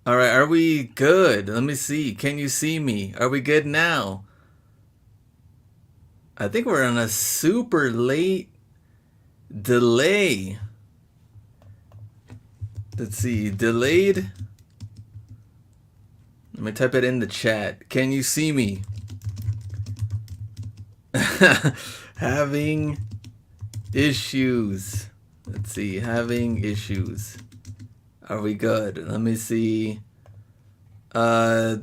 All right, are we good? Let me see. Can you see me? Are we good now? I think we're on a super late delay. Let's see. Delayed. Let me type it in the chat. Can you see me? Having issues. Let's see. Having issues. Are we good? Let me see. What?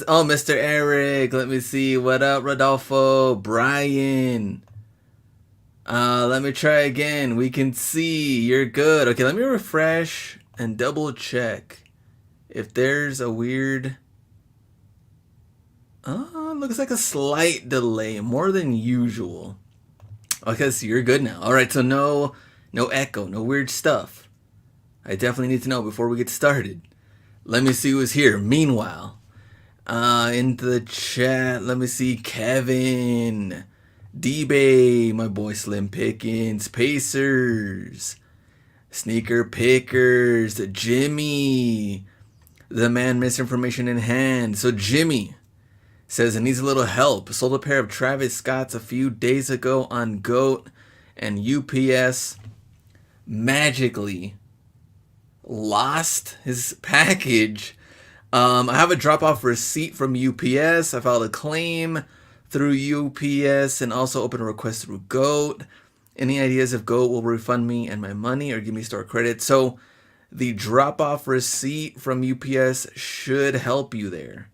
Oh, Mr. Eric. Let me see. What up, Rodolfo? Brian. Let me try again. We can see. You're good. Okay, let me refresh and double check if there's a weird. Looks like a slight delay, more than usual. Okay, so you're good now. All right, so no echo, no weird stuff. I definitely need to know before we get started. Let me see who's here. Meanwhile, in the chat, let me see Kevin, D-Bay, my boy Slim Pickens, Pacers, Sneaker Pickers, Jimmy, the man misinformation in hand. So Jimmy says it needs a little help. Sold a pair of Travis Scott's a few days ago on GOAT, and UPS magically lost his package. I have a drop-off receipt from UPS. I filed a claim through UPS and also opened a request through GOAT. Any ideas if GOAT will refund me and my money or give me store credit? So the drop-off receipt from UPS should help you there.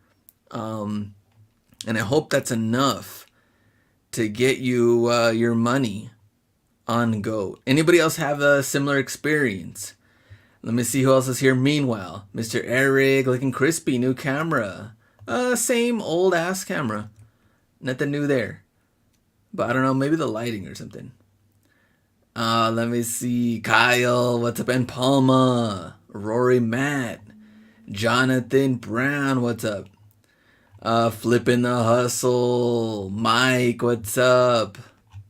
And I hope that's enough to get you your money on GOAT. Anybody else have a similar experience? Let me see who else is here. Meanwhile, Mr. Eric looking crispy, new camera. Same old ass camera. Nothing new there. But I don't know, maybe the lighting or something. Let me see. Kyle, what's up? And Palma, Rory Matt, Jonathan Brown, what's up? Flipping the hustle. Mike, what's up?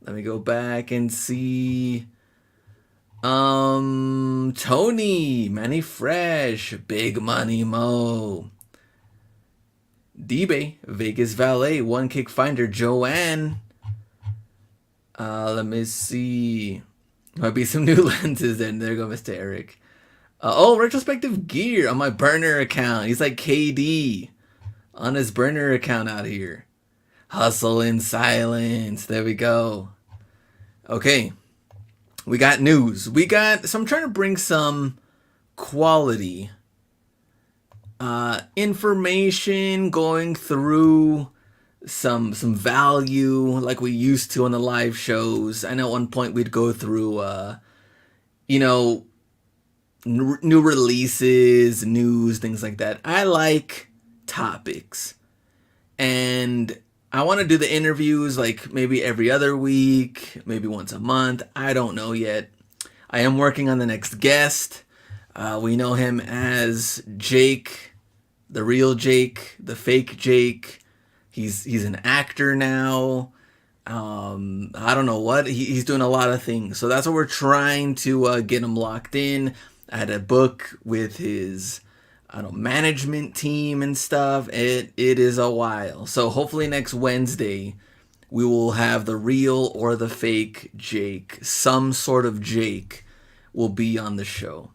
Let me go back and see. Tony, Manny Fresh, Big Money Mo, D-Bay, Vegas Valet, One Kick Finder, Joanne. Let me see. Might be some new lenses there. There you go, Mr. Eric. Retrospective gear on my burner account. He's like KD on his burner account out here. Hustle in silence. There we go. Okay. We got news. So I'm trying to bring some quality information, going through some value like we used to on the live shows. I know at one point we'd go through new releases, news, things like that. I like topics. And I want to do the interviews like maybe every other week, maybe once a month. I don't know yet. I am working on the next guest. We know him as Jake, the real Jake, the fake Jake. He's an actor now. I don't know what. He's doing a lot of things. So that's what we're trying to get him locked in. I had a book with his management team and stuff. It is a while. So hopefully next Wednesday we will have the real or the fake Jake. Some sort of Jake will be on the show.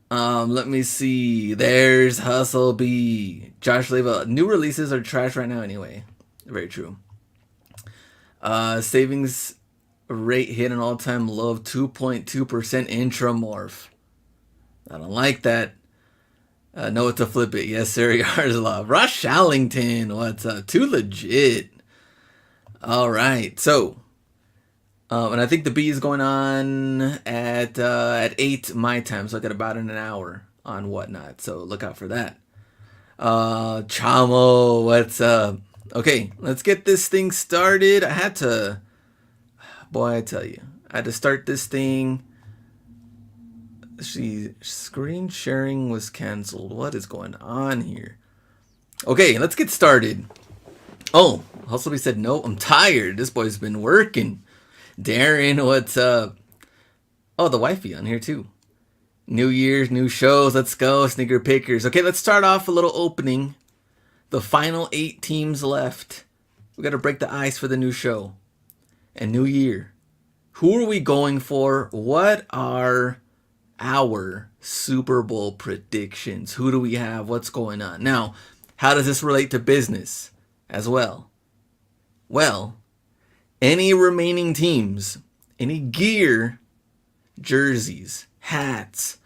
Let me see. There's Hustle B. Josh Leva. New releases are trash right now anyway. Very true. Savings rate hit an all-time low of 2.2% intramorph. I don't like that. Know what to flip it. Yes, sir. Yarzlov. Ross Shallington. What's up? Too legit. All right. So, and I think the B is going on at 8 my time. So I got about an hour on Whatnot. So look out for that. Chamo. What's up? Okay. Let's get this thing started. I tell you. I had to start this thing. Screen sharing was canceled. What is going on here? Okay, let's get started. Oh, Hustleby said, no, I'm tired. This boy's been working. Darren, what's up? Oh, the wifey on here too. New Year's, new shows. Let's go, sneaker pickers. Okay, let's start off a little opening. The final 8 teams left. We got to break the ice for the new show and new year. Who are we going for? What are our Super Bowl predictions? Who do we have? What's going on? Now, how does this relate to business as well? Well, any remaining teams, any gear, jerseys, hats,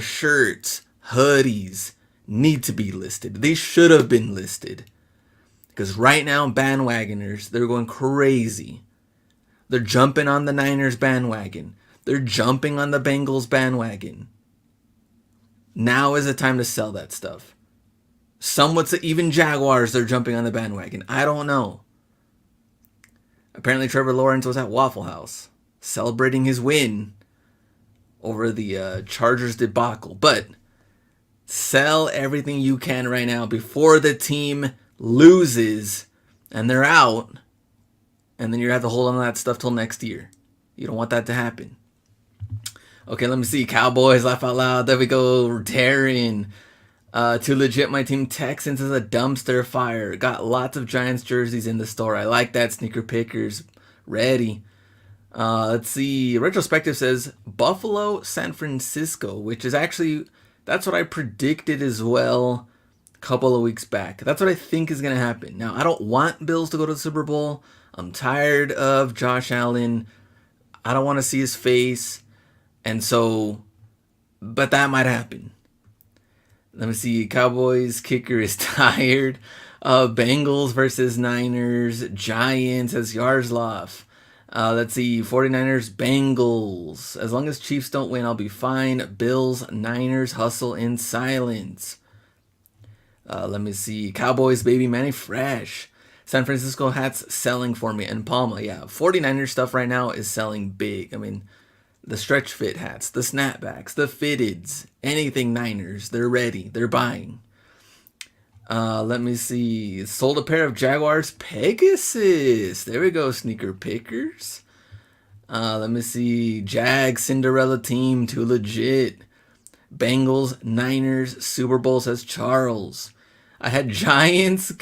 shirts, hoodies need to be listed. They should have been listed. Because right now, bandwagoners, they're going crazy. They're jumping on the Niners bandwagon. They're jumping on the Bengals bandwagon. Now is the time to sell that stuff. Some would say even Jaguars, they're jumping on the bandwagon. I don't know. Apparently Trevor Lawrence was at Waffle House celebrating his win over the Chargers debacle. But sell everything you can right now before the team loses and they're out. And then you have to hold on to that stuff till next year. You don't want that to happen. Okay, let me see. Cowboys, laugh out loud. There we go. Darren. Too legit, my team Texans is a dumpster fire. Got lots of Giants jerseys in the store. I like that, sneaker pickers. Ready. Let's see. Retrospective says Buffalo, San Francisco, which is actually, that's what I predicted as well a couple of weeks back. That's what I think is going to happen. Now, I don't want Bills to go to the Super Bowl. I'm tired of Josh Allen. I don't want to see his face. And so, but that might happen. Let me see. Cowboys kicker is tired. Bengals versus Niners. Giants as Yaroslav. Let's see. 49ers, Bengals. As long as Chiefs don't win, I'll be fine. Bills, Niners, hustle in silence. Let me see. Cowboys, baby Manny Fresh. San Francisco hats selling for me. And Palma, yeah. 49ers stuff right now is selling big. I mean, the stretch fit hats, the snapbacks, the fitteds, anything Niners, they're ready. They're buying. Let me see. Sold a pair of Jaguars Pegasus. There we go, sneaker pickers. Let me see. Jag Cinderella team, too legit. Bengals, Niners, Super Bowl says Charles. I had Giants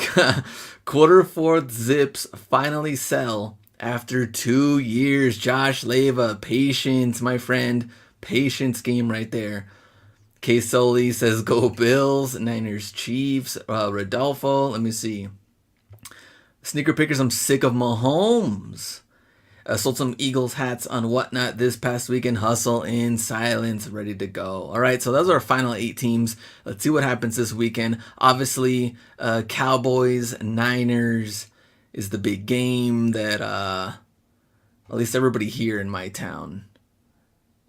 quarter fourth zips finally sell after 2 years. Josh Leva, patience, my friend. Patience game right there. K Soli says go Bills. Niners Chiefs. Rodolfo, let me see. Sneaker pickers, I'm sick of Mahomes. Sold some Eagles hats on Whatnot this past weekend. Hustle in silence, ready to go. All right, so those are our final 8 teams. Let's see what happens this weekend. Obviously, Cowboys, Niners is the big game that at least everybody here in my town,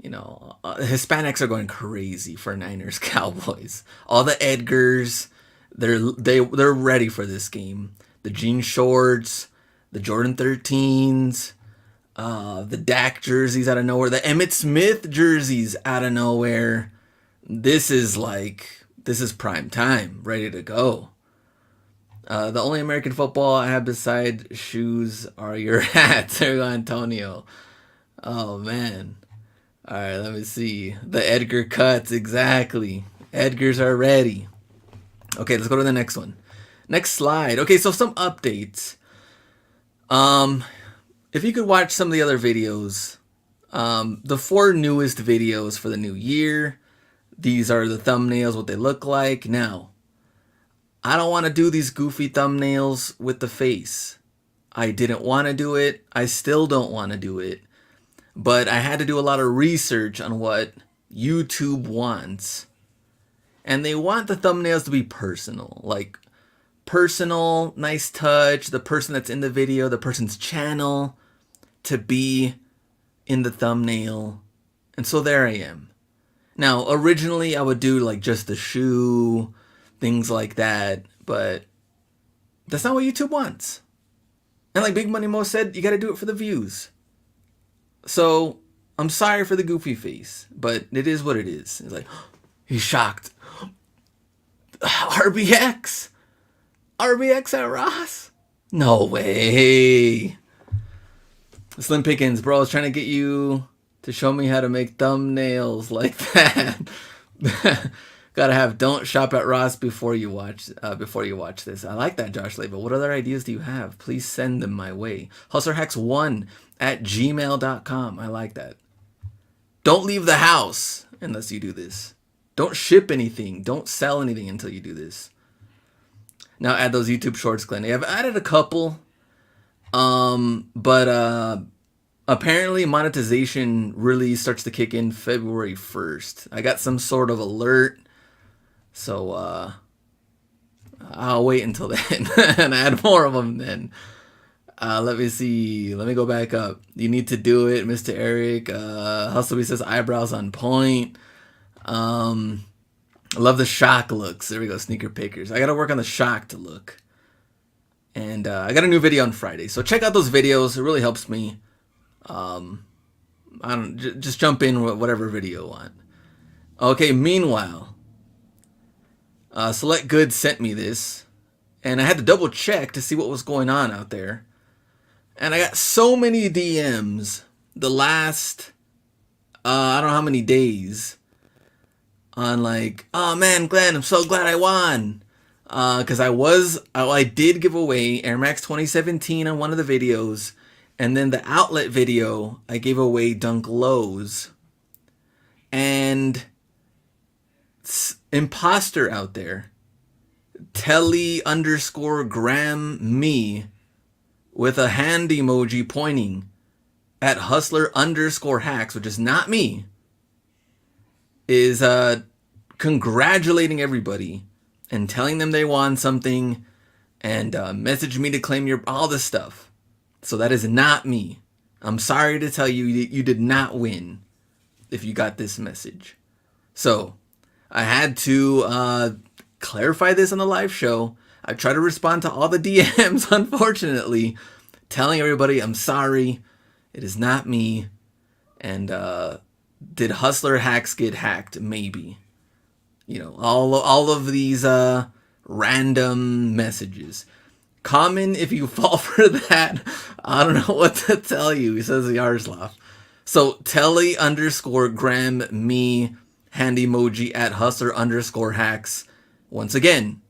you know, Hispanics are going crazy for Niners Cowboys. All the Edgars, they're ready for this game. The jean shorts, the Jordan 13s. The Dak jerseys out of nowhere, the Emmitt Smith jerseys out of nowhere. This is prime time, ready to go. The only American football I have beside shoes are your hats. There you go, Antonio. Oh man. All right, let me see. The Edgar cuts, exactly. Edgars are ready. Okay, let's go to the next one. Next slide. Okay, so some updates. If you could watch some of the other videos, the 4 newest videos for the new year, these are the thumbnails, what they look like. Now, I don't want to do these goofy thumbnails with the face. I didn't want to do it. I still don't want to do it. But I had to do a lot of research on what YouTube wants. And they want the thumbnails to be personal. Like, personal, nice touch, the person that's in the video, the person's channel to be in the thumbnail. And so there I am. Now, originally I would do like just the shoe, things like that, but that's not what YouTube wants. And like Big Money Mo said, you got to do it for the views. So I'm sorry for the goofy face, but it is what it is. It's like, he's shocked. RBX at Ross? No way. Slim Pickens, bro, I was trying to get you to show me how to make thumbnails like that. Gotta have don't shop at Ross before you watch this. I like that, Josh Leva. What other ideas do you have? Please send them my way. hustlerhacks1@gmail.com. I like that. Don't leave the house unless you do this. Don't ship anything. Don't sell anything until you do this. Now add those YouTube shorts, Glenn. I've added a couple. But apparently monetization really starts to kick in February 1st. I got some sort of alert. So I'll wait until then and add more of them then. Let me see. Let me go back up. You need to do it, Mr. Eric. Hustleby says eyebrows on point. I love the shock looks. There we go, sneaker pickers. I gotta work on the shock to look. And I got a new video on Friday, so check out those videos. It really helps me. Just jump in with whatever video you want. Okay. Meanwhile, Select Goods sent me this, and I had to double check to see what was going on out there. And I got so many DMs the last I don't know how many days on like, oh man, Glenn, I'm so glad I won. Because I did give away Air Max 2017 on one of the videos, and then the outlet video I gave away Dunk Lows. And imposter out there, Telly_Graham me with a hand emoji pointing at Hustler_Hacks, which is not me, is congratulating everybody and telling them they won something, and message me to claim all this stuff. So that is not me. I'm sorry to tell you, you did not win if you got this message. So I had to clarify this on the live show. I tried to respond to all the DMs, unfortunately, telling everybody I'm sorry. It is not me. And did Hustler Hacks get hacked? Maybe. You know, all of these random messages. Common if you fall for that. I don't know what to tell you, he says Yaroslav. So Telly_Graham me hand emoji at Hustler_Hacks. Once again,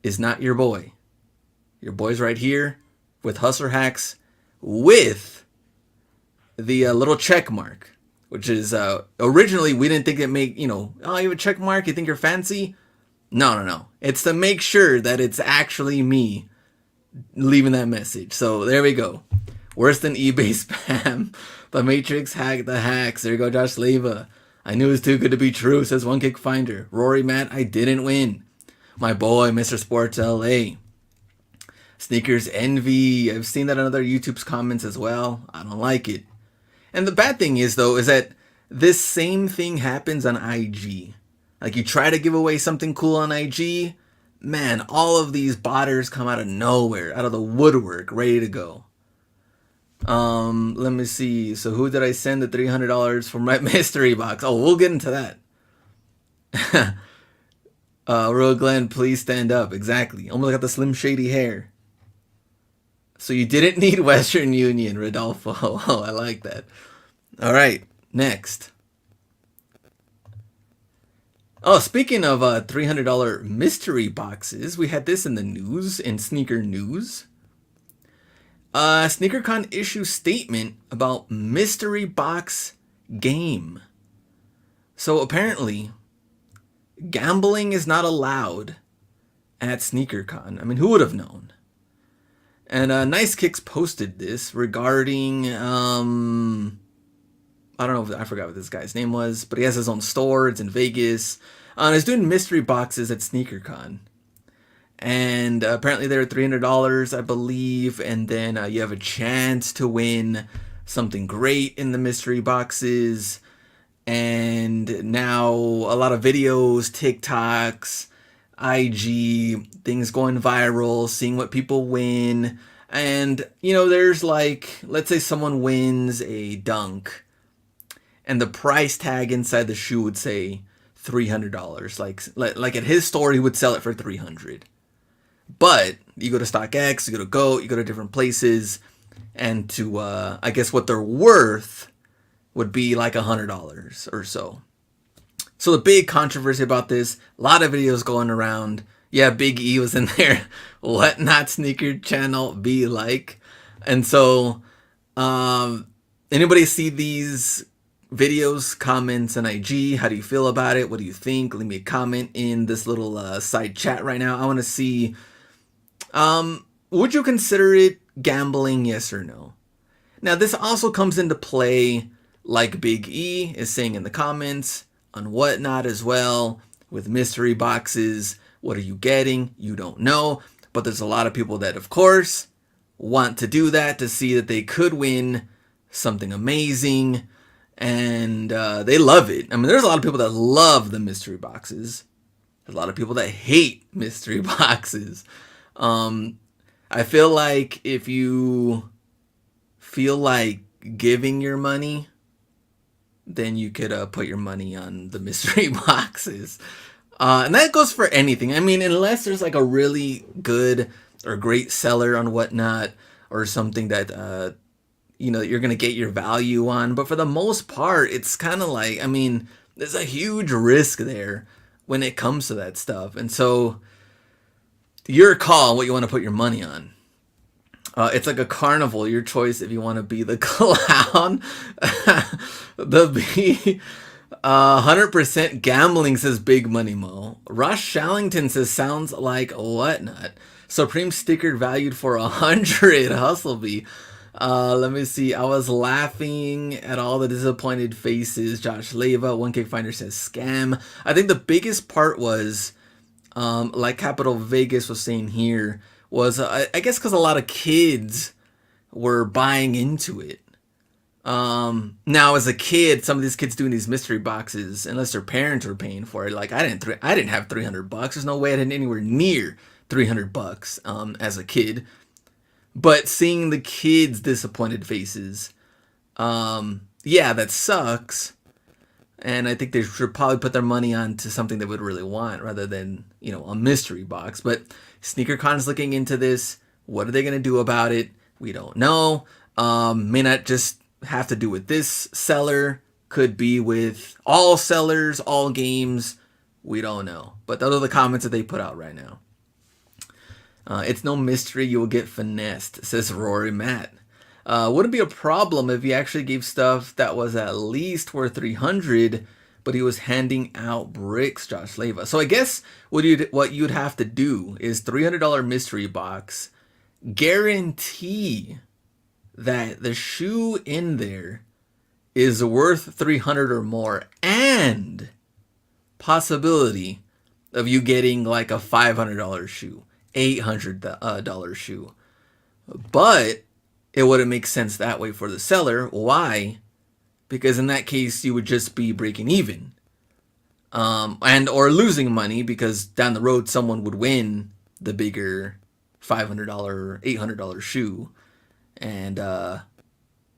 is not your boy. Your boy's right here with Hustler Hacks with the little check mark. Which is, originally we didn't think it make, oh, you have a check mark? You think you're fancy? No. It's to make sure that it's actually me leaving that message. So there we go. Worse than eBay spam. The Matrix hacked the hacks. There you go, Josh Leva. I knew it was too good to be true, says One Kick Finder. Rory Matt, I didn't win. My boy, Mr. Sports LA. Sneakers Envy. I've seen that on other YouTube's comments as well. I don't like it. And the bad thing is, though, is that this same thing happens on IG. Like, you try to give away something cool on IG, man, all of these botters come out of nowhere, out of the woodwork, ready to go. Let me see. So who did I send the $300 for my mystery box? Oh, we'll get into that. Real Glenn, please stand up. Exactly. Almost got the Slim Shady hair. So you didn't need Western Union, Rodolfo. Oh, I like that. All right, next. Oh, speaking of $300 mystery boxes, we had this in the news, in Sneaker News. SneakerCon issues statement about mystery box game. So apparently, gambling is not allowed at SneakerCon. I mean, who would have known? And Nice Kicks posted this regarding, I don't know, I forgot what this guy's name was, but he has his own store. It's in Vegas. And he's doing mystery boxes at SneakerCon. And apparently they're $300, I believe. And then you have a chance to win something great in the mystery boxes. And now a lot of videos, TikToks, IG, things going viral, seeing what people win. And, there's like, let's say someone wins a dunk and the price tag inside the shoe would say $300. Like at his store, he would sell it for $300. But you go to StockX, you go to GOAT, you go to different places, and to, I guess what they're worth would be like $100 or so. So the big controversy about this, a lot of videos going around. Yeah, Big E was in there. Whatnot Sneaker Channel be like. And so, anybody see these videos, comments on IG? How do you feel about it? What do you think? Leave me a comment in this little side chat right now. I want to see, would you consider it gambling, yes or no? Now, this also comes into play, like Big E is saying in the comments, on Whatnot as well, with mystery boxes. What are you getting? You don't know. But there's a lot of people that, of course, want to do that to see that they could win something amazing. And they love it. I mean, there's a lot of people that love the mystery boxes. There's a lot of people that hate mystery boxes. I feel like if you feel like giving your money, then you could put your money on the mystery boxes. And that goes for anything. I mean, unless there's like a really good or great seller on Whatnot or something that, you're going to get your value on. But for the most part, it's kind of like, I mean, there's a huge risk there when it comes to that stuff. And so your call what you want to put your money on. It's like a carnival, your choice if you want to be the clown. The B, 100% gambling, says Big Money Mo. Ross Shallington says sounds like Whatnot. Supreme sticker valued for 100. Hustlebee. Let me see. I was laughing at all the disappointed faces. Josh Leva, 1K Finder says scam. I think the biggest part was, like Capital Vegas was saying here, was I guess because a lot of kids were buying into it. Now as a kid, some of these kids doing these mystery boxes, unless their parents were paying for it, like I didn't have $300. There's no way I had anywhere near $300 as a kid. But seeing the kids' disappointed faces, yeah, that sucks. And I think they should probably put their money onto something they would really want rather than, a mystery box. But SneakerCon's looking into this. What are they going to do about it? We don't know. May not just have to do with this seller. Could be with all sellers, all games. We don't know. But those are the comments that they put out right now. It's no mystery you will get finessed, says Rory Matt. Wouldn't be a problem if he actually gave stuff that was at least worth 300, but he was handing out bricks, Josh Leva. So I guess what you'd have to do is $300 mystery box, guarantee that the shoe in there is worth 300 or more, and possibility of you getting like a $500 shoe, $800 shoe. But it wouldn't make sense that way for the seller. Why? Because in that case, you would just be breaking even. And or losing money, because down the road, someone would win the bigger $500, $800 shoe. And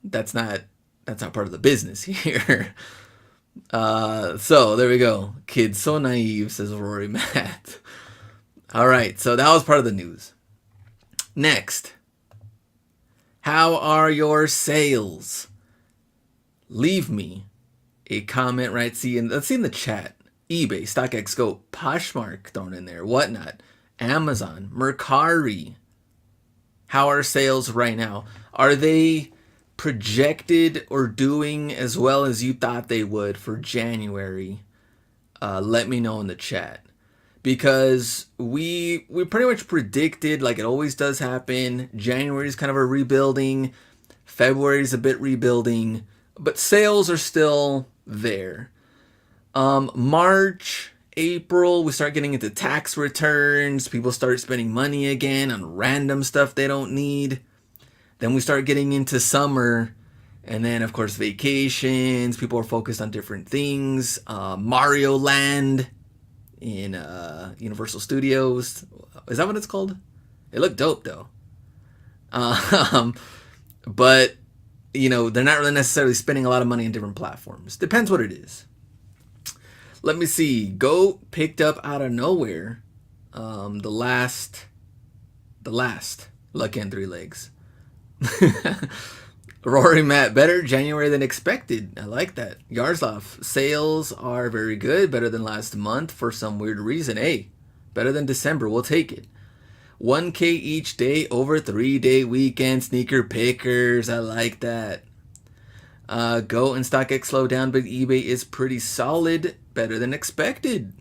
that's not part of the business here. So there we go. Kids so naive, says Rory Matt. All right, so that was part of the news. Next. How are your sales? Leave me a comment, right? Let's see in the chat. eBay, StockX Go, Poshmark thrown in there, Whatnot, Amazon, Mercari. How are sales right now? Are they projected or doing as well as you thought they would for January? Let me know in the chat. Because we pretty much predicted, like it always does happen, January is kind of a rebuilding, February is a bit rebuilding, but sales are still there. March, April, we start getting into tax returns, people start spending money again on random stuff they don't need. Then we start getting into summer, and then of course vacations, people are focused on different things. Mario Land in Universal Studios. Is that what it's called? It looked dope though. But they're not really necessarily spending a lot of money on different platforms. Depends what it is. Let me see. Go picked up out of nowhere. The last Lucky on 3 Legs. Rory Matt, better January than expected. I like that. Yaroslav, sales are very good, better than last month for some weird reason. Hey, better than December. We'll take it. 1K each day over 3-day weekend. Sneaker pickers. I like that. Go and StockX slow down, but eBay is pretty solid. Better than expected.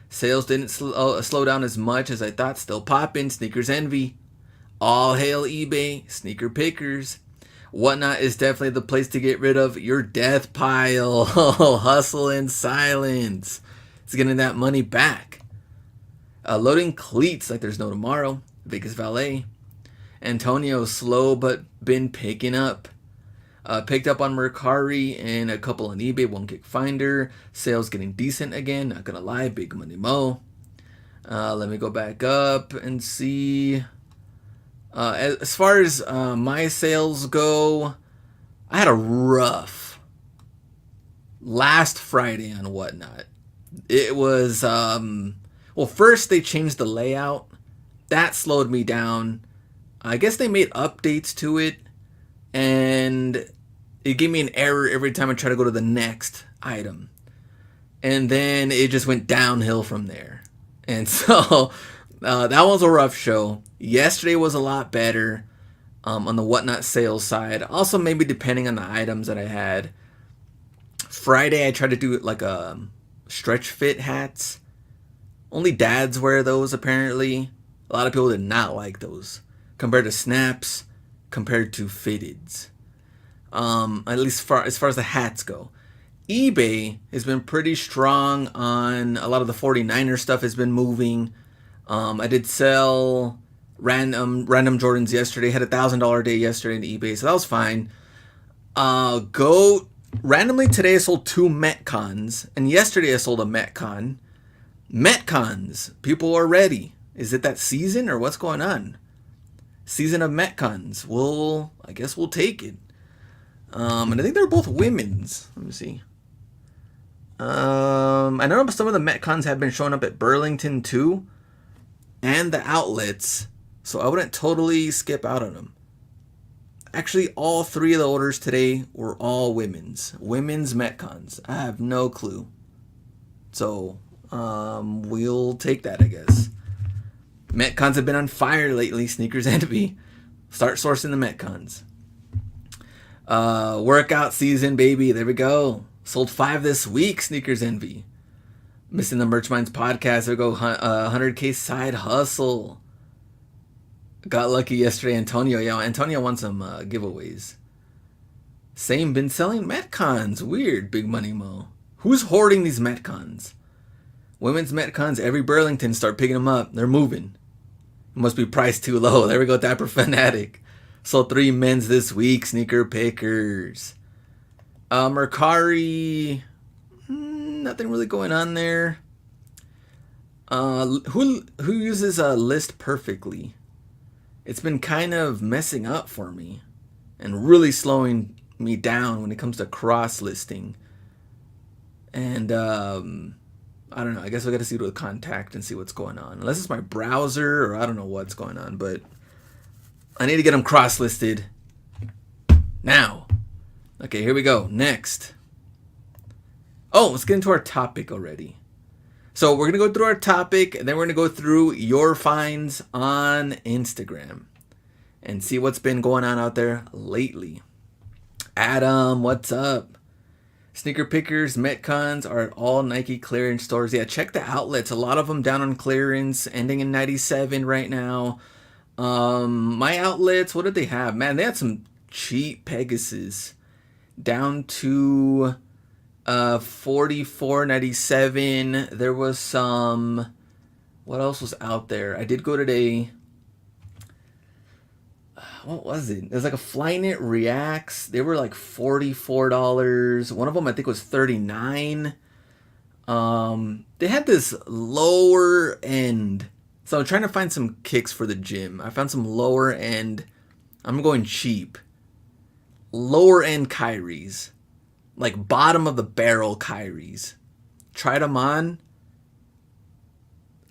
Sales didn't slow down as much as I thought. Still popping. Sneakers envy. All hail eBay. Sneaker pickers. Whatnot is definitely the place to get rid of your death pile. Hustle in silence. It's getting that money back. Loading cleats like there's no tomorrow. Vegas Valet. Antonio, slow but been picking up. Picked up on Mercari and a couple on eBay. One Kick Finder. Sales getting decent again. Not gonna lie. Big Money Mo. Let me go back up and see. As far as my sales go, I had a rough last Friday on Whatnot. It was, well, first they changed the layout. That slowed me down. I guess they made updates to it, and it gave me an error every time I try to go to the next item. And then it just went downhill from there. And so that was a rough show. Yesterday was a lot better on the Whatnot sales side. Also, maybe depending on the items that I had. Friday, I tried to do like a stretch fit hats. Only dads wear those, apparently. A lot of people did not like those. Compared to snaps, compared to fitteds. At least as far as the hats go. eBay has been pretty strong on a lot of the 49er stuff has been moving. I did sell random Jordans yesterday. Had $1,000 day yesterday in eBay, so that was fine. Randomly today I sold 2 Metcons, and yesterday I sold a Metcon. Metcons, people are ready. Is it that season or what's going on? Season of Metcons. I guess we'll take it. And I think they're both women's. Let me see. I know some of the Metcons have been showing up at Burlington too, and the outlets. So I wouldn't totally skip out on them. Actually, all 3 of the orders today were all women's. Women's Metcons. I have no clue. So, we'll take that, I guess. Metcons have been on fire lately. Sneakers Envy. Start sourcing the Metcons. Workout season, baby. There we go. Sold 5 this week, Sneakers Envy. Missing the Merch Minds podcast. There we go. 100K side hustle. Got lucky yesterday, Antonio. Yeah, Antonio wants some giveaways. Same, been selling Metcons. Weird, Big Money Mo. Who's hoarding these Metcons? Women's Metcons, every Burlington start picking them up. They're moving. It must be priced too low. There we go, Dapper Fanatic. Sold 3 men's this week, sneaker pickers. Mercari, nothing really going on there. Who uses a list perfectly? It's been kind of messing up for me and really slowing me down when it comes to cross listing. And I don't know. I guess I got to see it with contact and see what's going on. Unless it's my browser or I don't know what's going on, but I need to get them cross listed now. Okay, here we go. Next. Oh, let's get into our topic already. So we're going to go through our topic, and then we're going to go through your finds on Instagram and see what's been going on out there lately. Adam, what's up? Sneaker pickers, Metcons are at all Nike clearance stores. Yeah, check the outlets. A lot of them down on clearance, ending in 97 right now. My outlets, what did they have? Man, they had some cheap Pegasus down to $44.97. There was some, what else was out there? I did go today. What was it? It was like a Flyknit Reacts. They were like $44. One of them I think was $39. They had this lower end. So I'm trying to find some kicks for the gym. I found some lower end. I'm going cheap. Lower end Kyries. Like bottom of the barrel Kyries. Tried them on.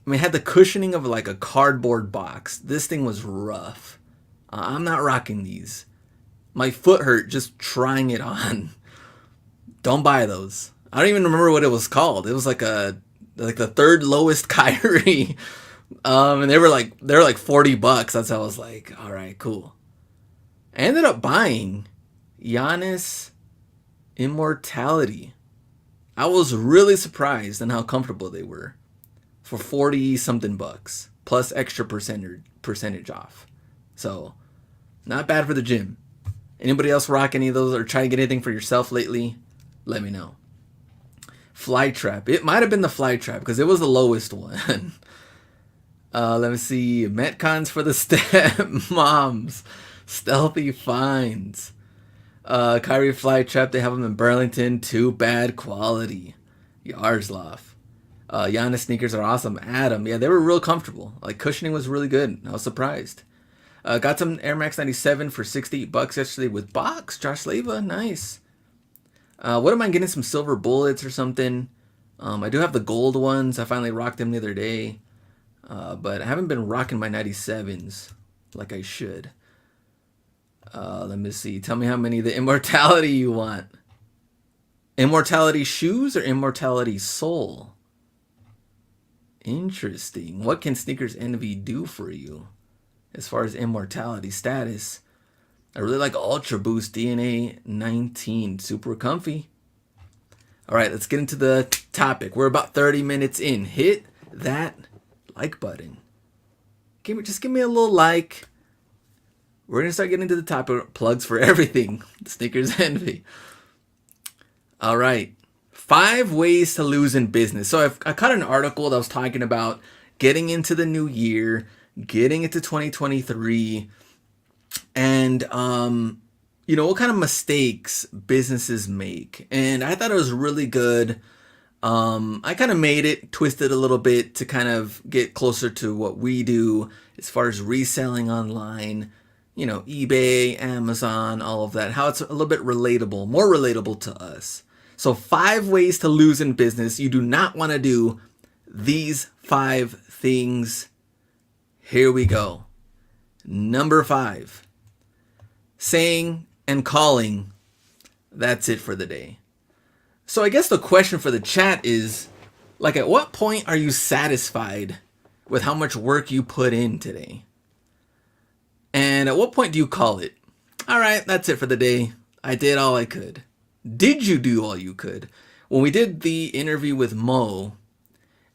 I mean, it had the cushioning of like a cardboard box. This thing was rough. I'm not rocking these. My foot hurt just trying it on. Don't buy those. I don't even remember what it was called. It was like the third lowest Kyrie. And they were like $40. That's how I was like, all right, cool. I ended up buying Giannis Immortality. I was really surprised on how comfortable they were for 40 something bucks plus extra percentage off. So not bad for the gym. Anybody else rock any of those or try to get anything for yourself lately? Let me know. Flytrap. It might have been the Flytrap because it was the lowest one. Let me see. Metcons for the stepmoms. Stealthy finds. Kyrie Flytrap. They have them in Burlington. Too bad quality. Yaroslav. Giannis sneakers are awesome. Adam. Yeah, they were real comfortable. Like cushioning was really good. I was surprised. Got some Air Max 97 for $68 yesterday with box. Josh Leva. Nice. What am I getting? Some silver bullets or something? I do have the gold ones. I finally rocked them the other day. But I haven't been rocking my 97s like I should. Let me see. Tell me how many of the Immortality you want. Immortality shoes or Immortality soul? Interesting. What can Sneakers Envy do for you as far as Immortality status? I really like Ultra Boost DNA 19. Super comfy. All right, let's get into the topic. We're about 30 minutes in. Hit that like button. Just give me a little like. We're going to start getting into the topic. Plugs for everything. Sneakers Envy. All right. 5 ways to lose in business. So I caught an article that was talking about getting into the new year, getting into 2023, and what kind of mistakes businesses make. And I thought it was really good. I kind of made it, twisted a little bit to kind of get closer to what we do as far as reselling online, eBay, Amazon, all of that, how it's a little bit relatable, more relatable to us. So 5 ways to lose in business. You do not want to do these 5 things. Here we go. Number 5, saying and calling, that's it for the day. So I guess the question for the chat is, at what point are you satisfied with how much work you put in today? And at what point do you call it? All right, that's it for the day. I did all I could. Did you do all you could? When we did the interview with Mo,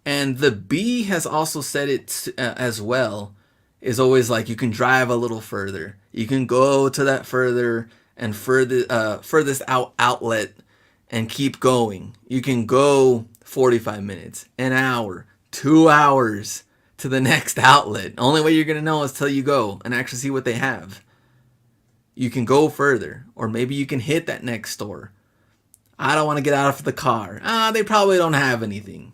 and the B has also said it as well, is always like you can drive a little further. You can go to that further and furthest outlet and keep going. You can go 45 minutes, an hour, 2 hours to the next outlet. Only way you're going to know is till you go and actually see what they have. You can go further, or maybe you can hit that next store. I don't want to get out of the car. They probably don't have anything.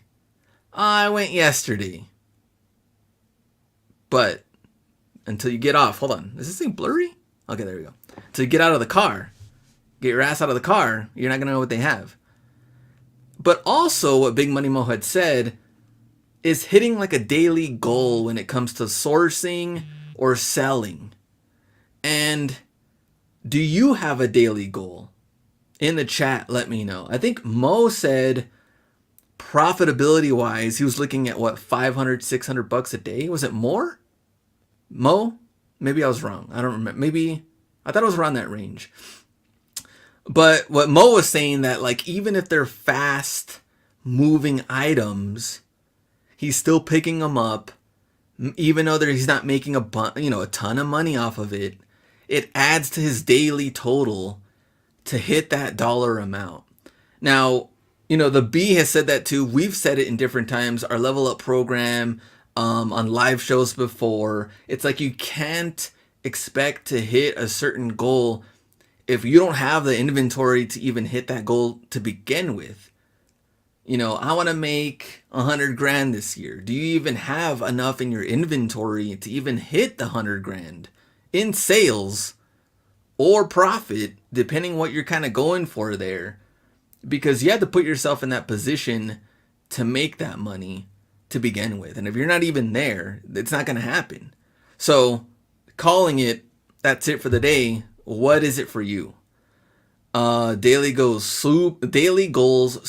I went yesterday. But until you get off, hold on. Is this thing blurry? Okay, there we go. Until you get out of the car, get your ass out of the car, you're not going to know what they have. But also what Big Money Mo had said is hitting a daily goal when it comes to sourcing or selling. And do you have a daily goal? In the chat, let me know. I think Mo said profitability wise, he was looking at what, $500-$600 a day? Was it more? Mo? Maybe I was wrong. I don't remember. Maybe I thought it was around that range. But what Mo was saying that even if they're fast moving items, he's still picking them up, even though he's not making a ton of money off of it. It adds to his daily total to hit that dollar amount. Now, the B has said that too. We've said it in different times. Our Level Up program, on live shows before. It's like you can't expect to hit a certain goal if you don't have the inventory to even hit that goal to begin with. I want to make $100,000 this year. Do you even have enough in your inventory to even hit the $100,000 in sales or profit, depending what you're kind of going for there? Because you have to put yourself in that position to make that money to begin with. And if you're not even there, it's not going to happen. So calling it, that's it for the day, What is it for you? Daily goals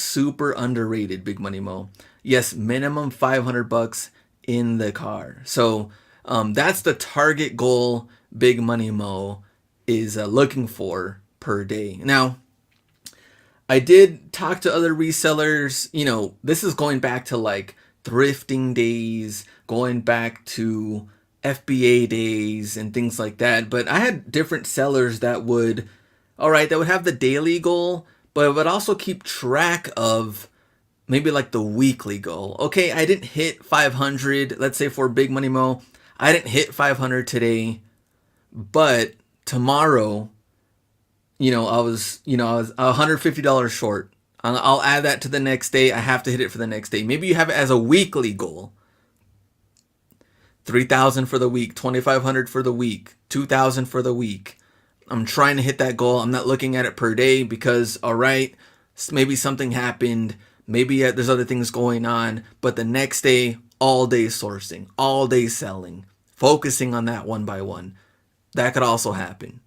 super underrated, Big Money Mo. Yes, minimum 500 bucks in the car. So that's the target goal Big Money Mo is looking for per day. Now, I did talk to other resellers. This is going back to like thrifting days, going back to FBA days and things like that. But I had different sellers that would, all right, that would have the daily goal, but would also keep track of maybe like the weekly goal. Okay, I didn't hit 500, let's say for Big Money Mo, I didn't hit 500 today, but tomorrow, I was $150 short. I'll add that to the next day. I have to hit it for the next day. Maybe you have it as a weekly goal. 3,000 for the week, 2,500 for the week, 2,000 for the week. I'm trying to hit that goal. I'm not looking at it per day because, all right, maybe something happened. Maybe there's other things going on. But the next day, all day sourcing, all day selling, focusing on that one by one. That could also happen.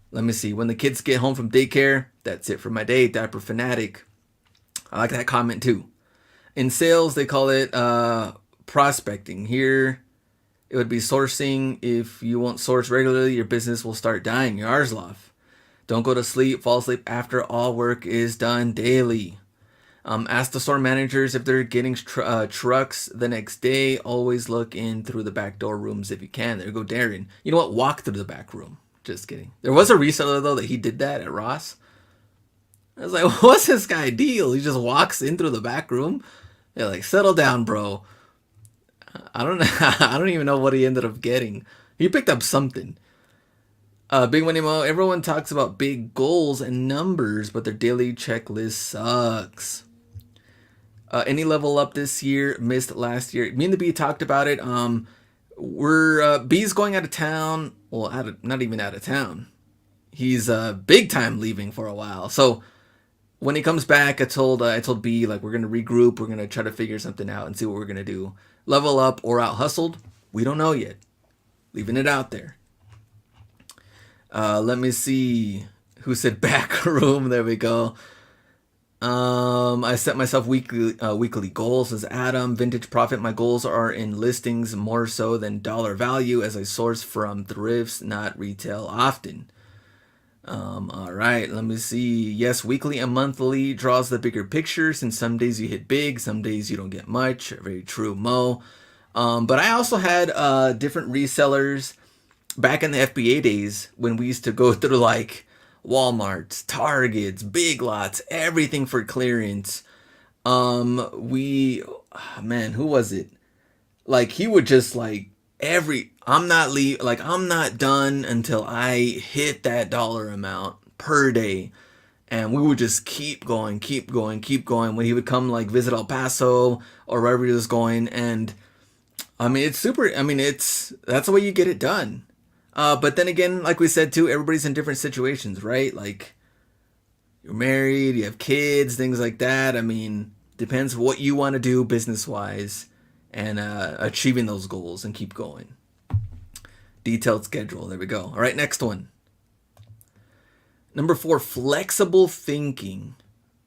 Let me see. When the kids get home from daycare, that's it for my day. Diaper fanatic. I like that comment too. In sales, they call it prospecting. Here, it would be sourcing. If you won't source regularly, your business will start dying. Yaroslav. Don't go to sleep. Fall asleep after all work is done daily. Ask the store managers if they're getting trucks the next day. Always look in through the back door rooms if you can. There you go, Darren. You know what? Walk through the back room. Just kidding. There was a reseller, though, that he did that at Ross. I was like, what's this guy deal? He just walks in through the back room. They're like, settle down, bro. I don't even know what he ended up getting. He picked up something. Big Money Mo, everyone talks about big goals and numbers, but their daily checklist sucks. Any level up this year, missed last year. Me and the B talked about it. We're B's going out of town. Well, not even out of town. He's big time leaving for a while. So when he comes back, I told B, like, we're gonna regroup. We're gonna try to figure something out and see what we're gonna do. Level up or out hustled? We don't know yet. Leaving it out there. Let me see who said back room. There we go. I set myself weekly goals as Adam. Vintage Profit. My goals are in listings more so than dollar value as I source from thrifts, not retail often. All right, let me see. Yes, weekly and monthly draws the bigger picture since some days you hit big, some days you don't get much. Very true, Mo. But I also had different resellers back in the FBA days when we used to go through like Walmarts, Targets, Big Lots, everything for clearance. Who was it? Like, he would just like I'm not done until I hit that dollar amount per day. And we would just keep going. When he would come like visit El Paso or wherever he was going. And I mean, that's the way you get it done. But then again, like we said too, everybody's in different situations, right? Like, you're married, you have kids, things like that. I mean, depends what you want to do business-wise and achieving those goals and keep going. Detailed schedule. There we go. All right, next one. Number 4, flexible thinking.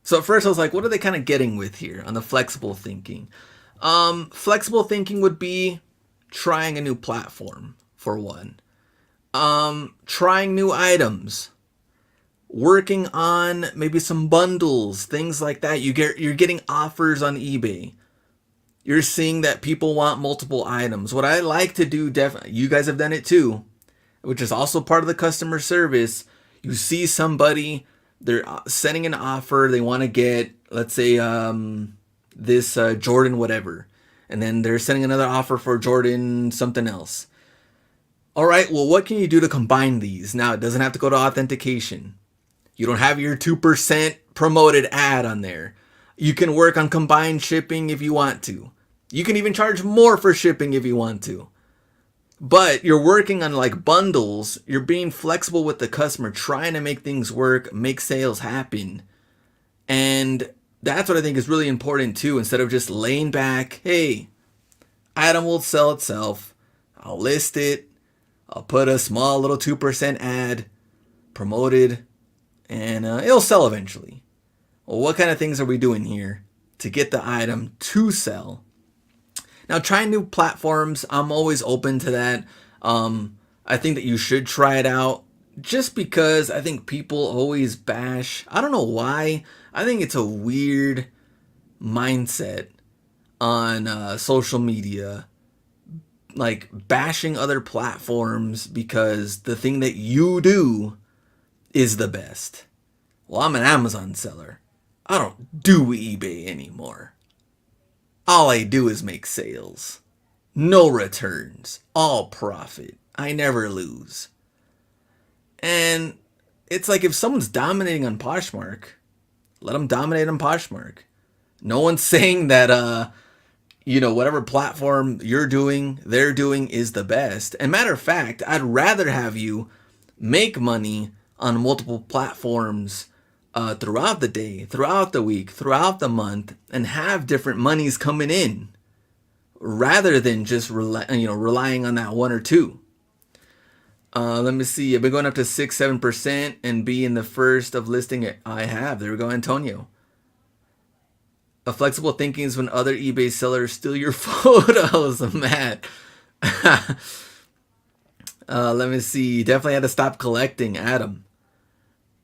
So at first I was like, what are they kind of getting with here on the flexible thinking? Flexible thinking would be trying a new platform, for one. Trying new items, working on maybe some bundles, things like that. You're getting offers on eBay. You're seeing that people want multiple items. What I like to do, definitely, you guys have done it too, which is also part of the customer service. You see somebody, they're sending an offer, they want to get, let's say, this Jordan whatever, and then they're sending another offer for Jordan something else. All right, well, what can you do to combine these? Now, it doesn't have to go to authentication. You don't have your 2% promoted ad on there. You can work on combined shipping if you want to. You can even charge more for shipping if you want to. But you're working on like bundles. You're being flexible with the customer, trying to make things work, make sales happen. And that's what I think is really important too. Instead of just laying back, hey, item will sell itself. I'll list it. I'll put a small little 2% ad. promoted, and it'll sell eventually. Well, what kind of things are we doing here to get the item to sell? Now, trying new platforms, I'm always open to that. I think that you should try it out just because I think people always bash. I don't know why. I think it's a weird mindset on social media, like bashing other platforms because the thing that you do is the best. Well, I'm an Amazon seller. I don't do eBay anymore. All I do is make sales. No returns. All profit. I never lose. And it's like if someone's dominating on Poshmark, let them dominate on Poshmark. No one's saying that, whatever platform you're doing, they're doing is the best. And matter of fact, I'd rather have you make money on multiple platforms throughout the day, throughout the week, throughout the month, and have different monies coming in rather than just relying on that one or two. Let me see. I've been going up to 6-7% and being the first of listing it. I have. There we go, Antonio. A flexible thinking is when other eBay sellers steal your photos, Matt. Let me see. Definitely had to stop collecting, Adam.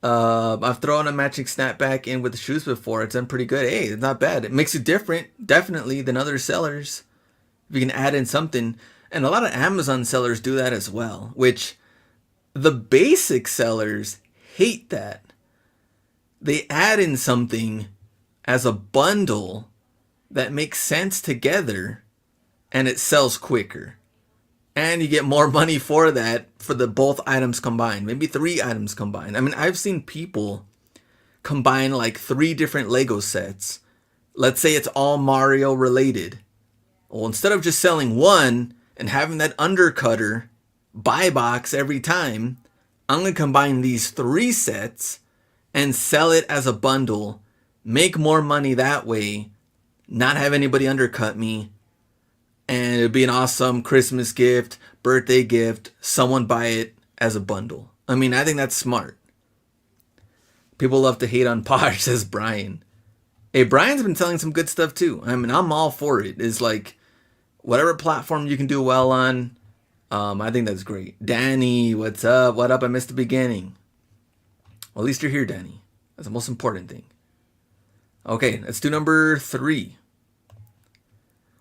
I've thrown a matching snapback in with the shoes before. It's done pretty good. Hey, it's not bad. It makes you different, definitely, than other sellers. If you can add in something. And a lot of Amazon sellers do that as well, which the basic sellers hate that. They add in something as a bundle that makes sense together and it sells quicker. And you get more money for that for the both items combined, maybe 3 items combined. I mean, I've seen people combine like 3 different Lego sets. Let's say it's all Mario related. Well, instead of just selling one and having that undercutter buy box every time, I'm going to combine these 3 sets and sell it as a bundle, make more money that way, not have anybody undercut me, and it'd be an awesome Christmas gift, birthday gift, someone buy it as a bundle. I mean, I think that's smart. People love to hate on Posh, says Brian. Hey, Brian's been selling some good stuff too. I mean, I'm all for it. It's like, whatever platform you can do well on, I think that's great. Danny, what's up? What up? I missed the beginning. Well, at least you're here, Danny. That's the most important thing. Okay, let's do number 3.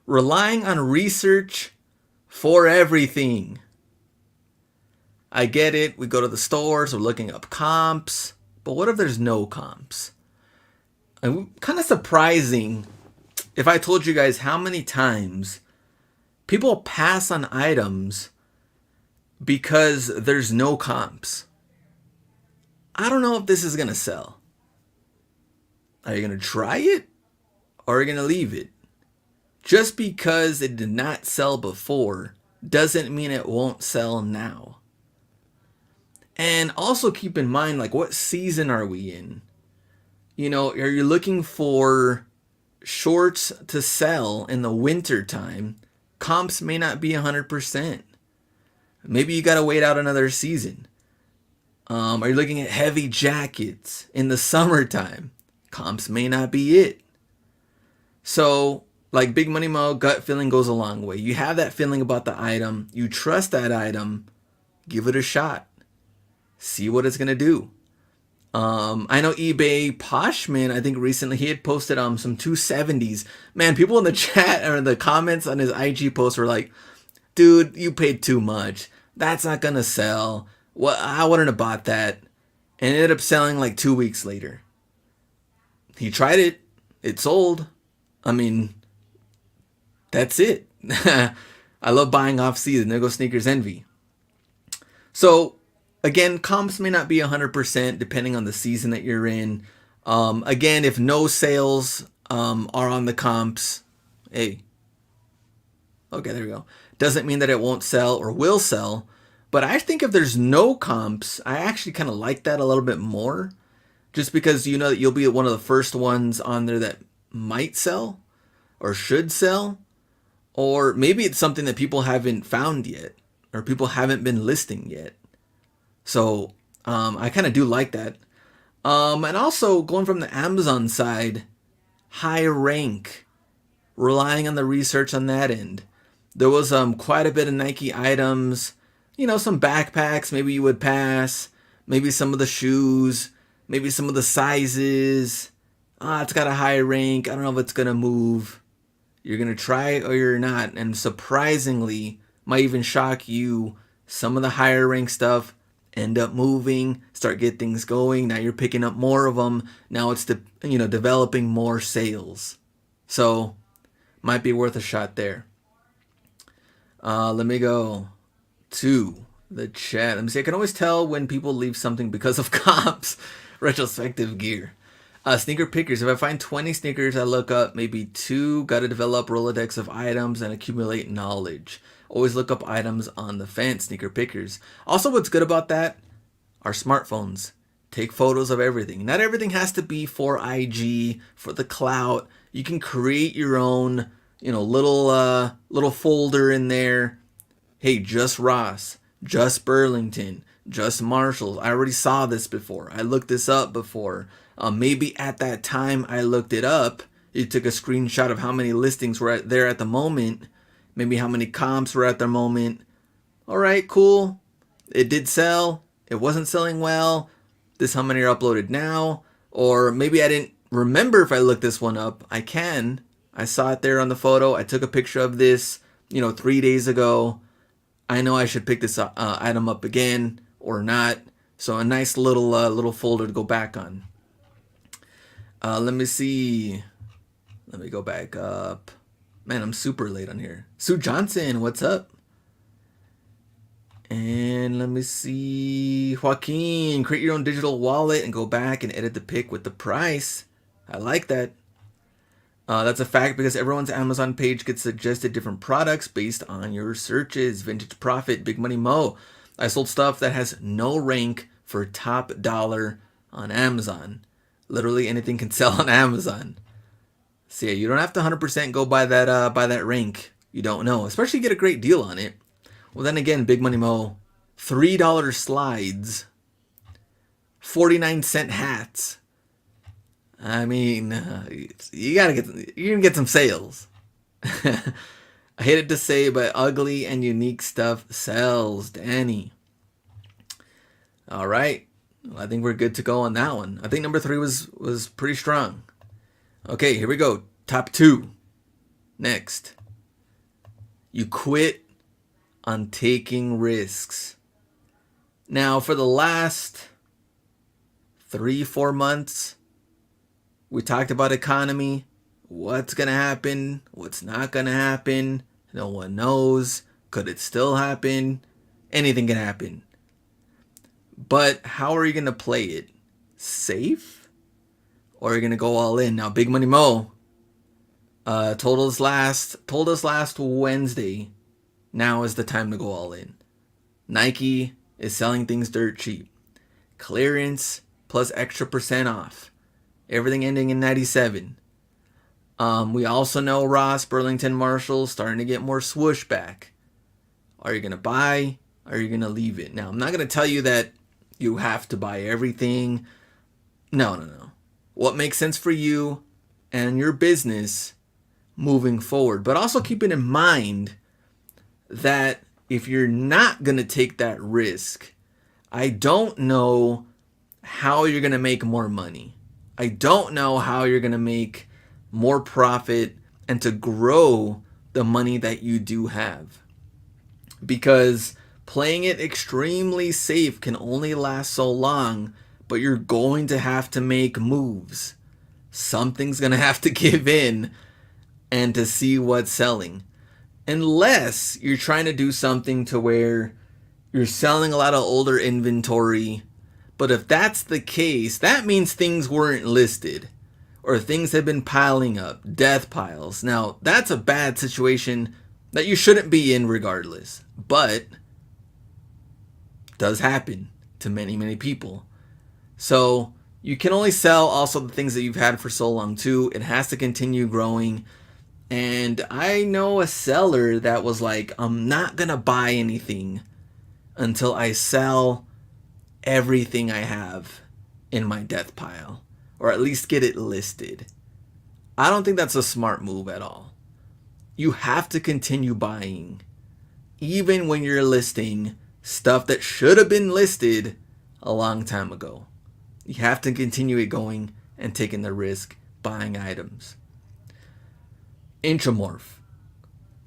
Relying on research for everything. I get it. We go to the stores, we're looking up comps. But what if there's no comps? Kind of surprising if I told you guys how many times people pass on items because there's no comps. I don't know if this is going to sell. Are you going to try it or are you going to leave it? Just because it did not sell before doesn't mean it won't sell now. And also keep in mind, like, what season are we in? You know, are you looking for shorts to sell in the winter time? Comps may not be 100%. Maybe you got to wait out another season. Are you looking at heavy jackets in the summertime? Comps may not be it. So, like Big Money Mo, gut feeling goes a long way. You have that feeling about the item. You trust that item. Give it a shot. See what it's going to do. I know eBay Poshman, I think recently he had posted some 270s. Man, people in the chat or in the comments on his IG post were like, dude, you paid too much. That's not going to sell. Well, I wouldn't have bought that. And it ended up selling like 2 weeks later. He tried it. It sold. I mean, that's it. I love buying off season. There goes Sneakers Envy. So, again, comps may not be 100% depending on the season that you're in. Again, if no sales are on the comps, hey. Okay, there we go. Doesn't mean that it won't sell or will sell. But I think if there's no comps, I actually kind of like that a little bit more. Just because you know that you'll be one of the first ones on there that might sell or should sell. Or maybe it's something that people haven't found yet or people haven't been listing yet. So I kind of do like that. And also going from the Amazon side, high rank, relying on the research on that end. There was quite a bit of Nike items, some backpacks maybe you would pass, maybe some of the shoes, maybe some of the sizes. It's got a high rank. I don't know if it's gonna move. You're gonna try it or you're not. And surprisingly, might even shock you, some of the higher rank stuff end up moving, start get things going. Now you're picking up more of them. Now it's developing more sales. So might be worth a shot there. Let me go to the chat. Let me see. I can always tell when people leave something because of comps. Retrospective gear. Sneaker pickers. If I find 20 sneakers, I look up maybe 2. Got to develop Rolodex of items and accumulate knowledge. Always look up items on the fence. Sneaker pickers. Also, what's good about that? Our smartphones. Take photos of everything. Not everything has to be for IG, for the clout. You can create your own, little folder in there. Hey, just Ross, just Burlington, just Marshalls. I already saw this before. I looked this up before. Maybe at that time I looked it up. You took a screenshot of how many listings were there at the moment. Maybe how many comps were at the moment. All right, cool. It did sell. It wasn't selling well. This how many are uploaded now. Or maybe I didn't remember if I looked this one up. I saw it there on the photo. I took a picture of this, 3 days ago. I know I should pick this item up again or not. So a nice little folder to go back on. Let me see. Let me go back up. Man, I'm super late on here. Sue Johnson, what's up? And let me see. Joaquin, create your own digital wallet and go back and edit the pic with the price. I like that. That's a fact because everyone's Amazon page gets suggested different products based on your searches. Vintage Profit, Big Money Mo. I sold stuff that has no rank for top dollar on Amazon. Literally anything can sell on Amazon. So yeah, you don't have to 100% go by that rank. You don't know, especially get a great deal on it. Well, then again, Big Money Mo, $3 slides, 49-cent hats. I mean, you're gonna get some sales. I hate it to say, but ugly and unique stuff sells, Danny. All right, well, I think we're good to go on that one. I think number 3 was pretty strong. Okay, here we go. Top 2. Next, you quit on taking risks. Now, for the last 3-4 months, we talked about economy, what's going to happen, what's not going to happen. No one knows. Could it still happen? Anything can happen. But how are you going to play it? Safe? Or are you going to go all in? Now, Big Money Mo told us last Wednesday, now is the time to go all in. Nike is selling things dirt cheap. Clearance plus extra % off. Everything ending in 97. We also know Ross, Burlington, Marshalls starting to get more swoosh back. Are you going to buy? Are you going to leave it? Now, I'm not going to tell you that you have to buy everything. No. What makes sense for you and your business moving forward. But also keeping in mind that if you're not going to take that risk, I don't know how you're going to make more money. I don't know how you're going to make more profit and to grow the money that you do have. Because playing it extremely safe can only last so long, but you're going to have to make moves. Something's going to have to give in and to see what's selling. Unless you're trying to do something to where you're selling a lot of older inventory. But if that's the case, that means things weren't listed or things have been piling up, death piles. Now, that's a bad situation that you shouldn't be in regardless, but does happen to many, many people. So you can only sell also the things that you've had for so long too. It has to continue growing. And I know a seller that was like, I'm not going to buy anything until I sell everything I have in my death pile, or at least get it listed. I don't think that's a smart move at all. You have to continue buying, even when you're listing stuff that should have been listed a long time ago. You have to continue it going and taking the risk buying items. Intramorph.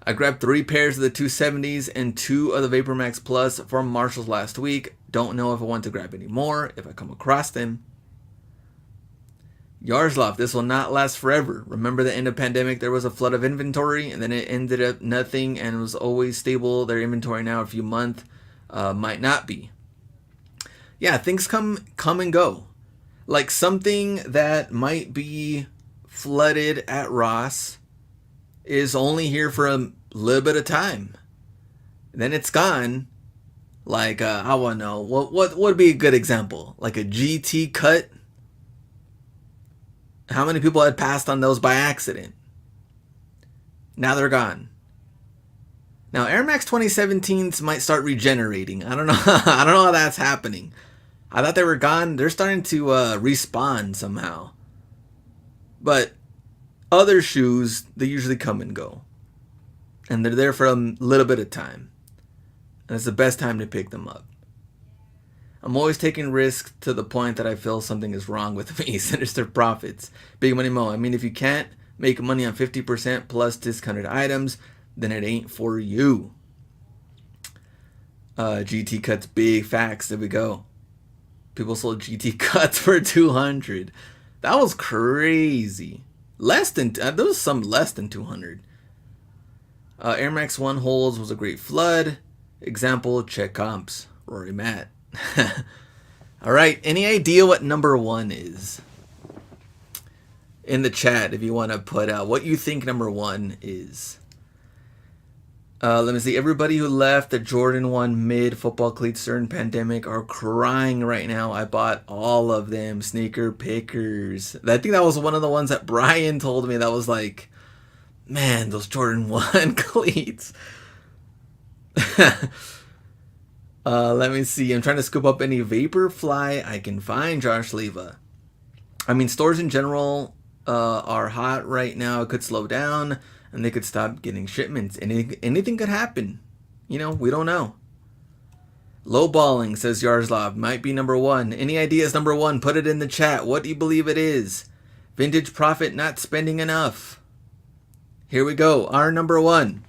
I grabbed 3 pairs of the 270s and 2 of the VaporMax Plus from Marshalls last week. Don't know if I want to grab any more if I come across them. Yaroslav, this will not last forever. Remember the end of pandemic, there was a flood of inventory and then it ended up nothing and was always stable. Their inventory now a few months might not be. Yeah, things come and go. Like something that might be flooded at Ross is only here for a little bit of time. Then it's gone. Like, I want to know, what would be a good example? Like a GT cut? How many people had passed on those by accident? Now they're gone. Now Air Max 2017s might start regenerating. I don't know. I don't know how that's happening. I thought they were gone. They're starting to respawn somehow. But other shoes, they usually come and go. And they're there for a little bit of time. And it's the best time to pick them up. I'm always taking risks to the point that I feel something is wrong with me. Sinister profits. Big Money Mo. I mean, if you can't make money on 50% plus discounted items, then it ain't for you. GT cuts, big facts. There we go. People sold GT cuts for 200. That was crazy. Less than there was some less than 200. Air Max 1 holds was a great flood. Example, check comps. Rory Matt. All right, any idea what number 1 is? In the chat, if you want to put out what you think number 1 is. Let me see. Everybody who left the Jordan 1 mid football cleats during pandemic are crying right now. I bought all of them. Sneaker pickers. I think that was one of the ones that Brian told me that was like, man, those Jordan 1 cleats. Let me see. I'm trying to scoop up any Vaporfly I can find, Josh Leva. I mean, stores in general are hot right now. It could slow down, and they could stop getting shipments. Anything could happen. You know, we don't know. Lowballing, says Yaroslav, might be number 1. Any ideas number 1? Put it in the chat. What do you believe it is? Vintage profit, not spending enough. Here we go. Our number 1.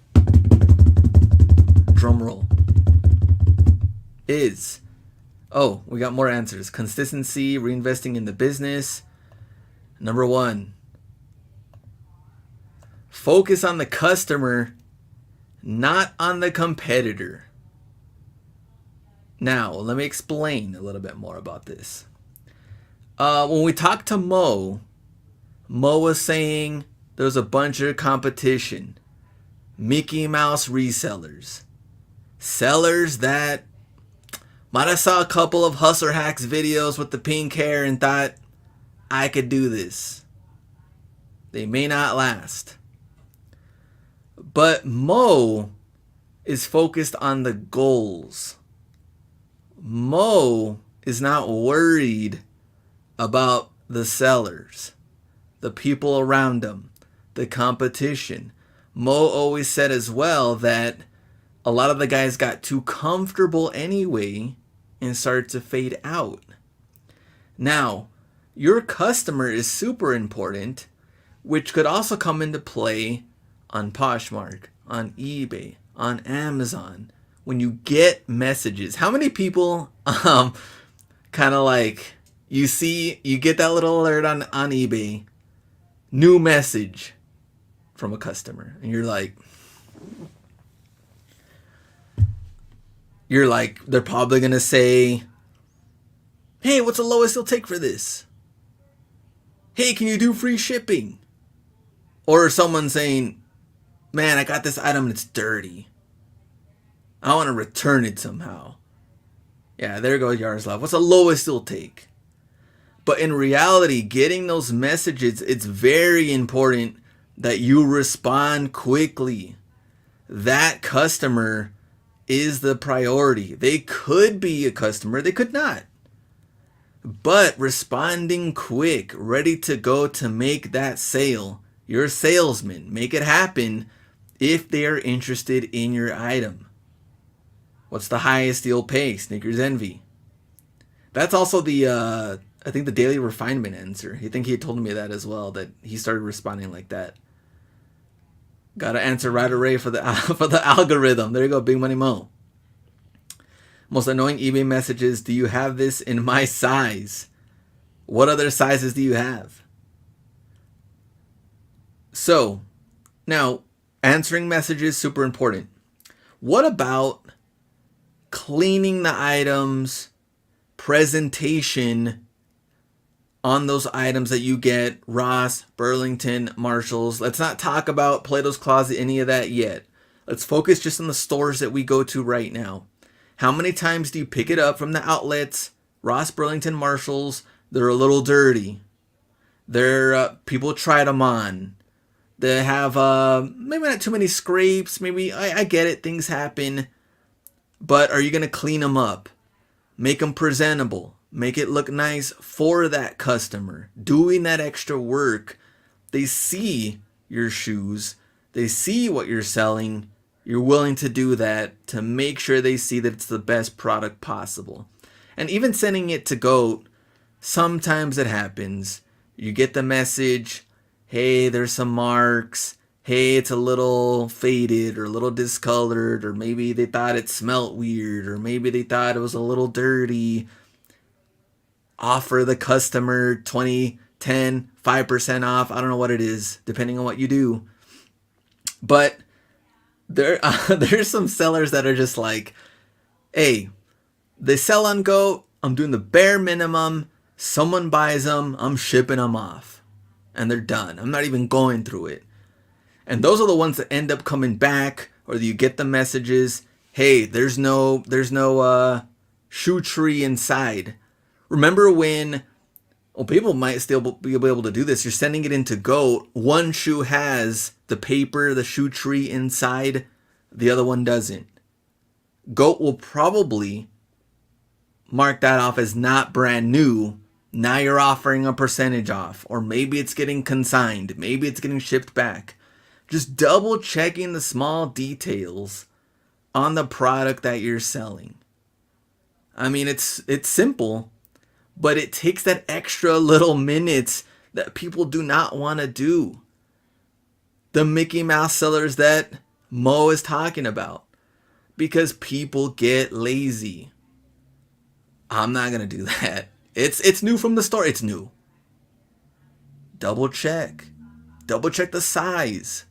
Drum roll. Is, oh, we got more answers. Consistency, reinvesting in the business. Number 1. Focus on the customer, not on the competitor. Now, let me explain a little bit more about this. When we talked to Mo was saying there's a bunch of competition. Mickey Mouse resellers. Sellers that might have saw a couple of Hustler Hacks videos with the pink hair and thought, I could do this. They may not last. But Mo is focused on the goals. Mo is not worried about the sellers, the people around him, the competition. Mo always said as well that a lot of the guys got too comfortable anyway and started to fade out. Now, your customer is super important, which could also come into play on Poshmark, on eBay, on Amazon. When you get messages, how many people kind of like you get that little alert on eBay, new message from a customer, and you're like, they're probably going to say, hey, what's the lowest you'll take for this? Hey, can you do free shipping? Or someone saying, man, I got this item and it's dirty. I want to return it somehow. Yeah, there goes Yaroslav. What's the lowest you'll take? But in reality, getting those messages, it's very important that you respond quickly. That customer is the priority. They could be a customer, they could not. but responding quick, ready to go to make that sale. You're a salesman. Make it happen if they are interested in your item. What's the highest you'll pay? Snickers Envy. That's also the I think the daily refinement answer. I think he had told me that as well, that he started responding like that. Gotta answer right away for the for the algorithm. There you go, Big Money Mo. Most annoying eBay messages. Do you have this in my size? What other sizes do you have? So, now, answering messages, super important. What about cleaning the items, presentation on those items that you get, Ross, Burlington, Marshalls? Let's not talk about Plato's Closet, any of that yet. Let's focus just on the stores that we go to right now. How many times do you pick it up from the outlets, Ross, Burlington, Marshalls? They're a little dirty. They're people tried them on. They have maybe not too many scrapes. Maybe I get it, things happen. But are you gonna clean them up, make them presentable, make it look nice for that customer? Doing that extra work, they see your shoes, they see what you're selling. You're willing to do that to make sure they see that it's the best product possible. And even sending it to GOAT, sometimes it happens. You get the message, hey, there's some marks. Hey, it's a little faded or a little discolored, or maybe they thought it smelled weird, or maybe they thought it was a little dirty. Offer the customer 20, 10, 5% off. I don't know what it is, depending on what you do. But there's some sellers that are just like, hey, they sell on GOAT, I'm doing the bare minimum, someone buys them, I'm shipping them off, and they're done. I'm not even going through it. And those are the ones that end up coming back, or you get the messages, hey, there's no shoe tree inside. Remember when, well, people might still be able to do this. You're sending it into GOAT. One shoe has the paper, the shoe tree inside. The other one doesn't. GOAT will probably mark that off as not brand new. Now you're offering a percentage off. Or maybe it's getting consigned. Maybe it's getting shipped back. Just double checking the small details on the product that you're selling. I mean, it's simple, but it takes that extra little minutes that people do not want to do. The Mickey Mouse sellers that Mo is talking about. Because people get lazy. I'm not going to do that. It's new from the store. It's new. Double check. Double check the size.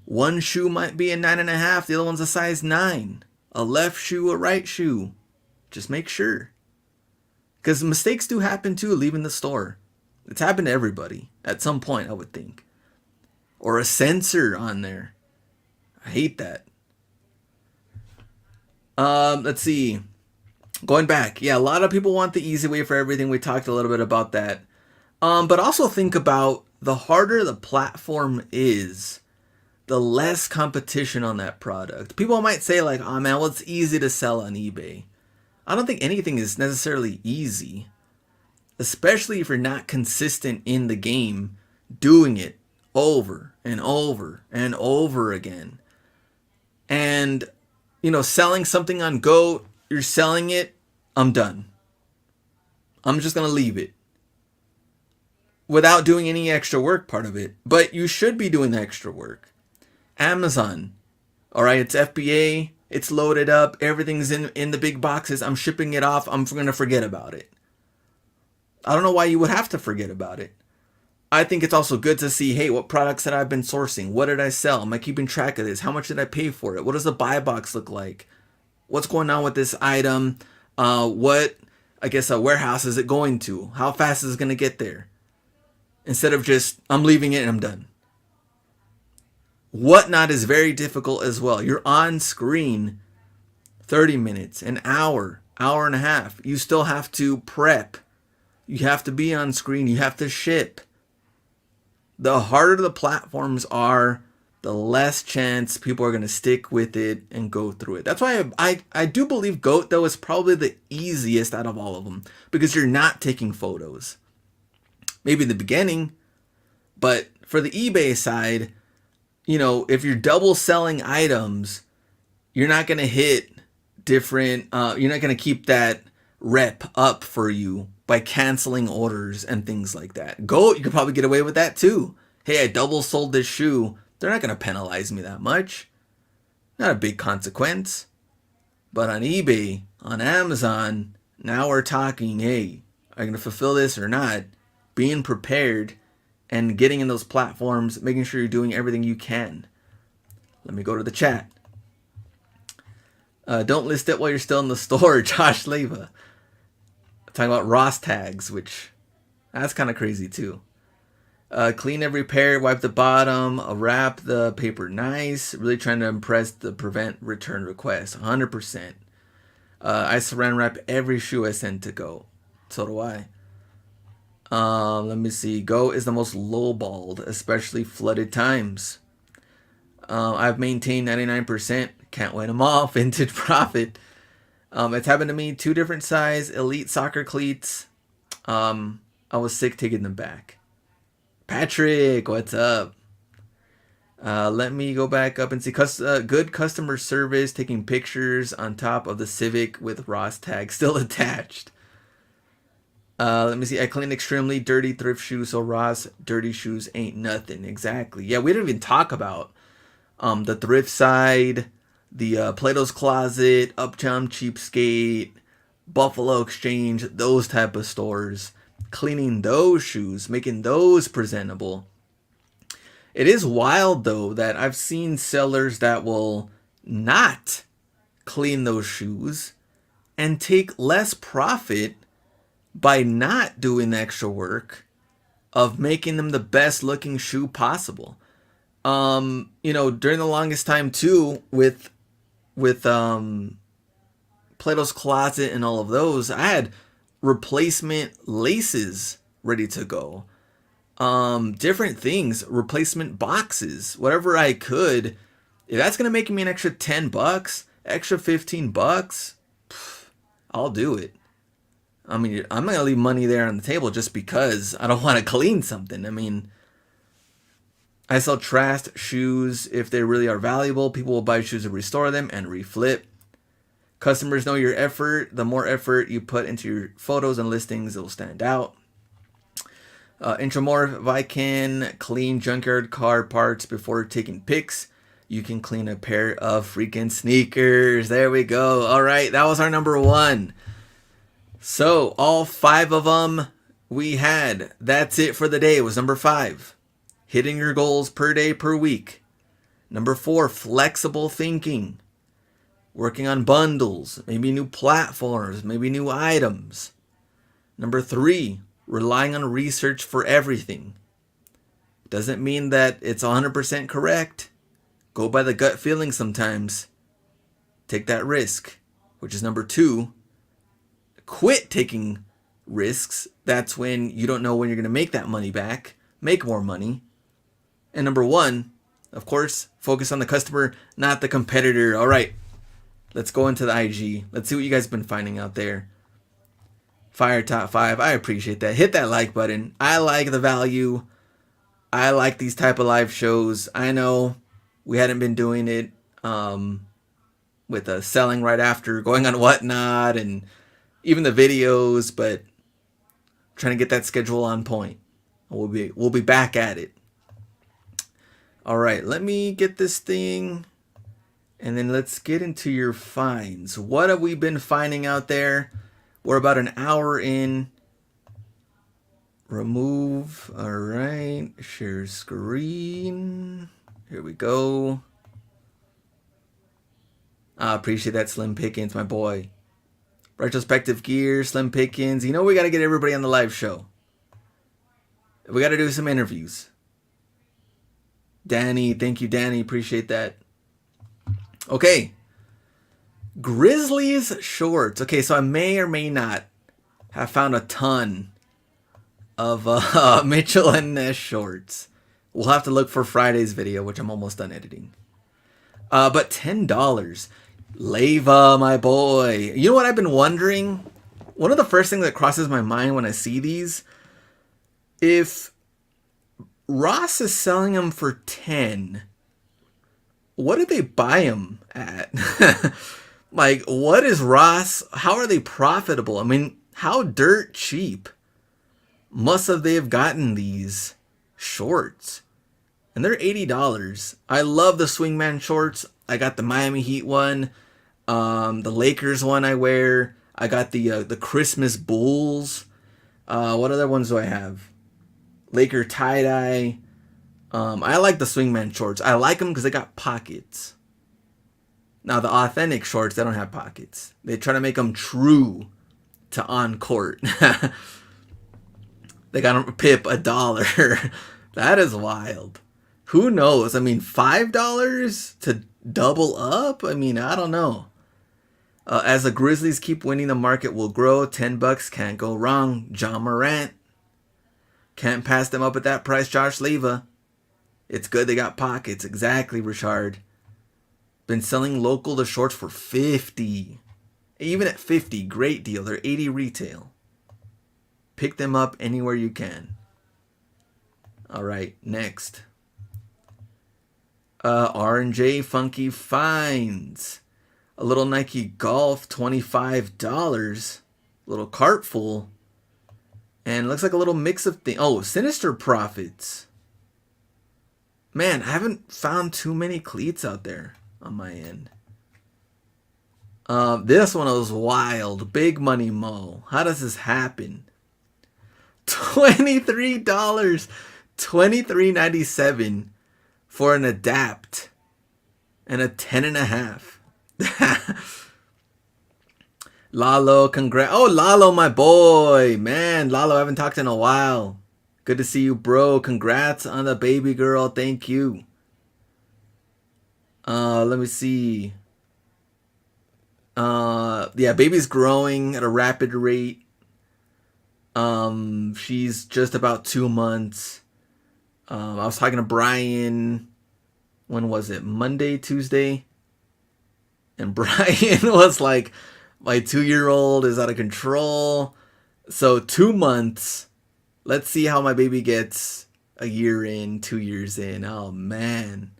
One shoe might be a 9.5. The other one's a size 9. A left shoe, a right shoe. Just make sure. Because mistakes do happen too, leaving the store. It's happened to everybody at some point, I would think. Or a sensor on there. I hate that. Let's see. Going back. Yeah, a lot of people want the easy way for everything. We talked a little bit about that. But also think about the harder the platform is, the less competition on that product. People might say like, oh man, well, it's easy to sell on eBay. I don't think anything is necessarily easy, especially if you're not consistent in the game, doing it over and over and over again. And, you know, selling something on GOAT, you're selling it, I'm done. I'm just going to leave it without doing any extra work part of it. But you should be doing the extra work. Amazon, all right, it's FBA, it's loaded up, everything's in the big boxes, I'm shipping it off, I'm going to forget about it. I don't know why you would have to forget about it. I think it's also good to see, hey, what products that I've been sourcing? What did I sell? Am I keeping track of this? How much did I pay for it? What does the buy box look like? What's going on with this item? What warehouse is it going to? How fast is it going to get there? Instead of just, I'm leaving it and I'm done. Whatnot is very difficult as well. You're on screen 30 minutes, an hour, hour and a half. You still have to prep. You have to be on screen. You have to ship. The harder the platforms are, the less chance people are going to stick with it and go through it. That's why I do believe GOAT, though, is probably the easiest out of all of them, because you're not taking photos. Maybe in the beginning, but for the eBay side, you know, if you're double selling items, you're not going to hit different, you're not going to keep that rep up for you by canceling orders and things like that. GOAT, you could probably get away with that too. Hey, I double sold this shoe. They're not going to penalize me that much. Not a big consequence. But on eBay, on Amazon, now we're talking, hey, are you going to fulfill this or not? Being prepared and getting in those platforms, making sure you're doing everything you can. Let me go to the chat. Don't list it while you're still in the store, Josh Leva. Talking about Ross tags, which that's kind of crazy too. Clean every pair, wipe the bottom, wrap the paper nice. Really trying to impress the prevent return request. 100%. I saran wrap every shoe I send to GOAT. So do I. Let me see. GOAT is the most lowballed, especially flooded times. I've maintained 99%. Can't win them all. Vintage profit. It's happened to me. 2 different size elite soccer cleats. I was sick taking them back. Patrick, what's up? Let me go back up and see. Good customer service, taking pictures on top of the Civic with Ross tag still attached. Let me see. I clean extremely dirty thrift shoes, so Ross dirty shoes ain't nothing. Exactly. Yeah, we didn't even talk about the thrift side, the Plato's Closet, Uptown Cheapskate, Buffalo Exchange, those type of stores. Cleaning those shoes, making those presentable. It is wild, though, that I've seen sellers that will not clean those shoes and take less profit by not doing the extra work of making them the best looking shoe possible. You know, during the longest time too, with Plato's Closet and all of those, I had replacement laces ready to go. Different things, replacement boxes, whatever I could. If that's gonna make me an extra $10, extra $15, I'll do it. I mean, I'm not gonna leave money there on the table just because I don't want to clean something. I mean, I sell trashed shoes. If they really are valuable, people will buy shoes and restore them and reflip. Customers know your effort. The more effort you put into your photos and listings, it will stand out. Intramorph, if I can clean junkyard car parts before taking pics, you can clean a pair of freaking sneakers. There we go. All right, that was our number 1. So all 5 of them we had. That's it for the day. It was number 5. Hitting your goals per day, per week. Number 4, flexible thinking. Working on bundles, maybe new platforms, maybe new items. Number 3, relying on research for everything. Doesn't mean that it's 100% correct. Go by the gut feeling sometimes. Take that risk, which is number 2. Quit taking risks. That's when you don't know when you're going to make that money back, make more money. And number 1, of course, focus on the customer, not the competitor. All right, let's go into the IG. Let's see what you guys have been finding out there. Fire top 5. I appreciate that. Hit that like button. I like the value. I like these type of live shows. I know we hadn't been doing it with selling right after, going on Whatnot, and even the videos, but trying to get that schedule on point. We'll be back at it. All right, let me get this thing, and then let's get into your finds. What have we been finding out there? We're about an hour in. Remove. All right, share screen. Here we go. I appreciate that, Slim Pickens, my boy. Retrospective Gear, Slim Pickens. You know we got to get everybody on the live show. We got to do some interviews. Danny, thank you, Danny. Appreciate that. Okay. Grizzlies shorts. Okay, so I may or may not have found a ton of Mitchell and Ness shorts. We'll have to look for Friday's video, which I'm almost done editing. But $10. Leva, my boy. You know what I've been wondering? One of the first things that crosses my mind when I see these, if Ross is selling them for 10, what did they buy them at? Like, what is Ross? How are they profitable? I mean, how dirt cheap must have they have gotten these shorts? And they're $80. I love the Swingman shorts. I got the Miami Heat one, the Lakers one I wear. I got the Christmas Bulls. What other ones do I have? Laker tie-dye. I like the Swingman shorts. I like them because they got pockets. Now, the authentic shorts, they don't have pockets. They try to make them true to on court. They got them Pip $1. That is wild. Who knows? I mean, $5 to double up? I mean, I don't know. As the Grizzlies keep winning, the market will grow. $10 can't go wrong. John Morant. Can't pass them up at that price, Josh Leva. It's good they got pockets. Exactly, Richard. Been selling local the shorts for $50. Even at $50, great deal. They're $80 retail. Pick them up anywhere you can. All right, next. R&J Funky Finds. A little Nike Golf, $25. Little cart full. And looks like a little mix of things. Oh, Sinister Profits. Man, I haven't found too many cleats out there on my end. This one was wild. Big Money Mo. How does this happen? $23. $23.97 for an Adapt. And a 10.5. Lalo, congrats. Oh, Lalo, my boy. Man, Lalo, I haven't talked in a while. Good to see you, bro. Congrats on the baby girl. Thank you. Let me see. Yeah, baby's growing at a rapid rate. She's just about 2 months. I was talking to Brian. When was it? Monday, Tuesday? And Brian was like, my 2-year-old is out of control. So 2 months. Let's see how my baby gets a year in, 2 years in. Oh, man.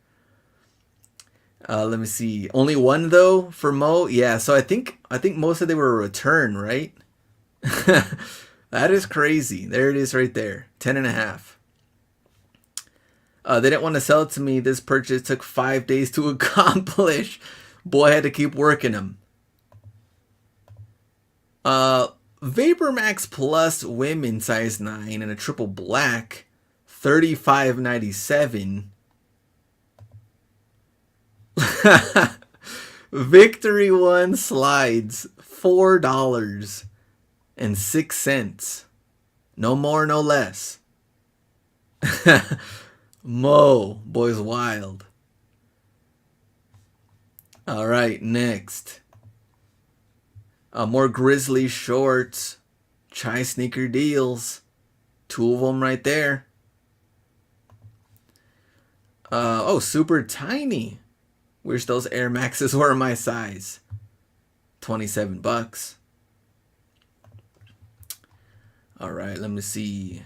Let me see. Only one, though, for Mo? Yeah, so I think most of them were a return, right? That is crazy. There it is right there. 10.5. They didn't want to sell it to me. This purchase took 5 days to accomplish. Boy, I had to keep working them. Vapor Max Plus women size 9 and a triple black, $35.97. Victory One slides, $4.06. No more, no less. Mo, boy's wild. All right, next. More Grizzly shorts. Chai sneaker deals. 2 of them right there. Oh, super tiny. Wish those Air Maxes were my size. $27. All right, let me see.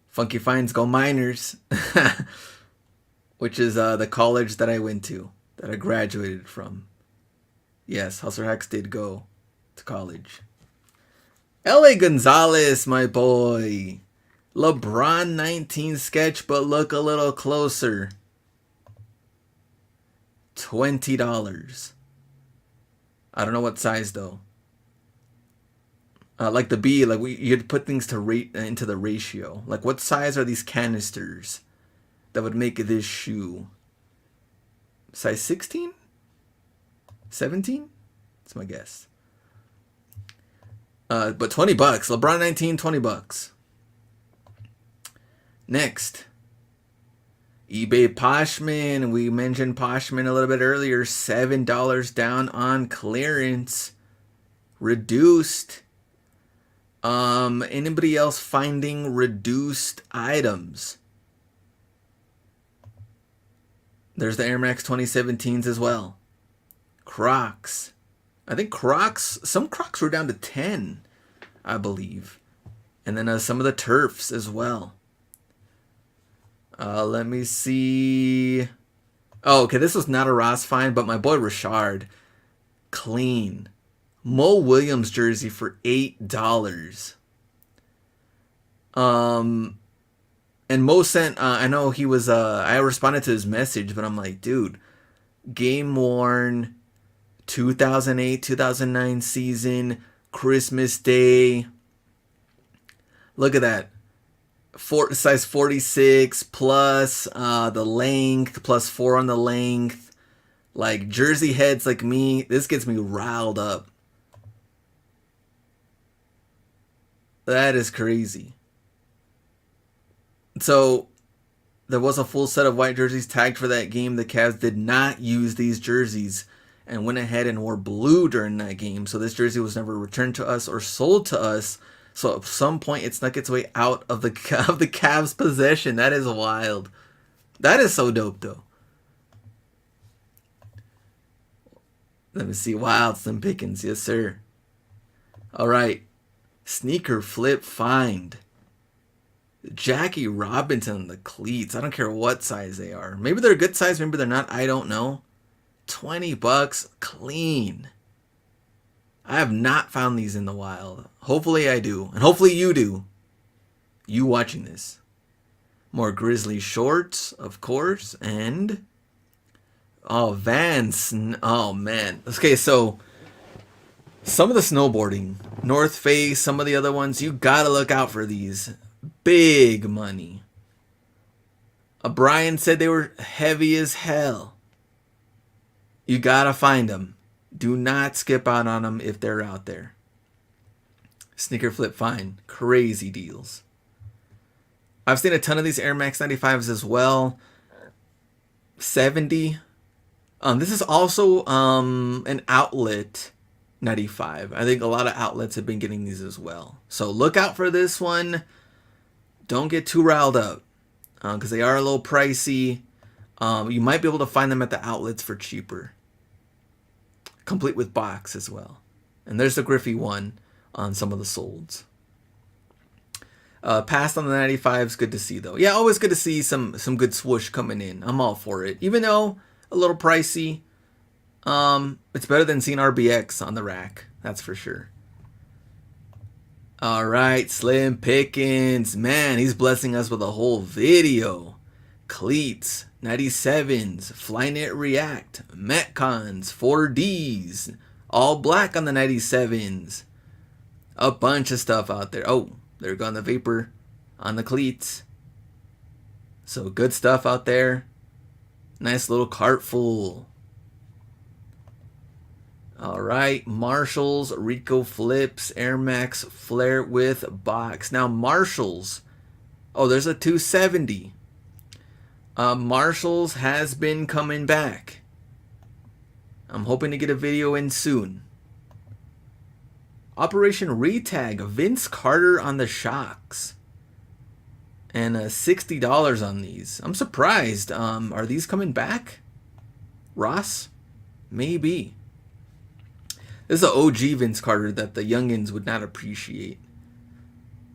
Funky Finds Go Miners. Which is the college that I went to. That I graduated from. Yes, Hustler Hacks did go to college. L.A. Gonzalez, my boy. LeBron 19 sketch, but look a little closer. $20. I don't know what size, though. Like the B, like you'd put things to rate into the ratio. Like, what size are these canisters that would make this shoe? Size 16? 17? That's my guess. But $20. LeBron 19, $20. Next. eBay Poshman. We mentioned Poshman a little bit earlier. $7 down on clearance. Reduced. Anybody else finding reduced items? There's the Air Max 2017s as well. Crocs. I think Crocs, some Crocs were down to 10, I believe. And then some of the Turfs as well. Let me see. Oh, okay, this was not a Ross find, but my boy Richard. Clean. Mo Williams jersey for $8. And Mo sent, I know he was, I responded to his message, but I'm like, dude, game worn, 2008, 2009 season, Christmas Day. Look at that. Size 46 plus the length, plus 4 on the length. Like, jersey heads like me, this gets me riled up. That is crazy. So, there was a full set of white jerseys tagged for that game. The Cavs did not use these jerseys and went ahead and wore blue during that game. So this jersey was never returned to us or sold to us. So at some point it snuck its way out of the Cavs' possession. That is wild. That is so dope though. Let me see. Wild Slim Pickens. Yes, sir. All right. Sneaker flip find. Jackie Robinson, the cleats. I don't care what size they are. Maybe they're a good size. Maybe they're not. I don't know. $20 clean. I have not found these in the wild. Hopefully I do. And hopefully you do. You watching this. More Grizzly shorts, of course. And oh, Vans. Oh, man. Okay, so some of the snowboarding, North Face, some of the other ones, you gotta look out for these. Big money. Brian said they were heavy as hell. You gotta find them. Do not skip out on them if they're out there. Sneaker flip fine. Crazy deals. I've seen a ton of these Air Max 95s as well. 70. This is also an outlet 95. I think a lot of outlets have been getting these as well. So look out for this one. Don't get too riled up because they are a little pricey. You might be able to find them at the outlets for cheaper. Complete with box as well. And there's the Griffey one on some of the solds. Passed on the 95s, good to see though. Yeah, always good to see some good swoosh coming in. I'm all for it. Even though a little pricey, it's better than seeing RBX on the rack. That's for sure. All right, Slim Pickens. Man, he's blessing us with a whole video. Cleats, 97s, Flyknit React, Metcons, 4Ds, all black on the 97s. A bunch of stuff out there. Oh, there gone the vapor on the cleats. So good stuff out there. Nice little cart full. All right, Marshalls, Rico Flips, Air Max Flare with box. Now Marshalls, oh, there's a 270. Marshalls has been coming back. I'm hoping to get a video in soon. Operation Retag, Vince Carter on the shocks. And $60 on these. I'm surprised. Are these coming back? Ross? Maybe. This is an OG Vince Carter that the youngins would not appreciate.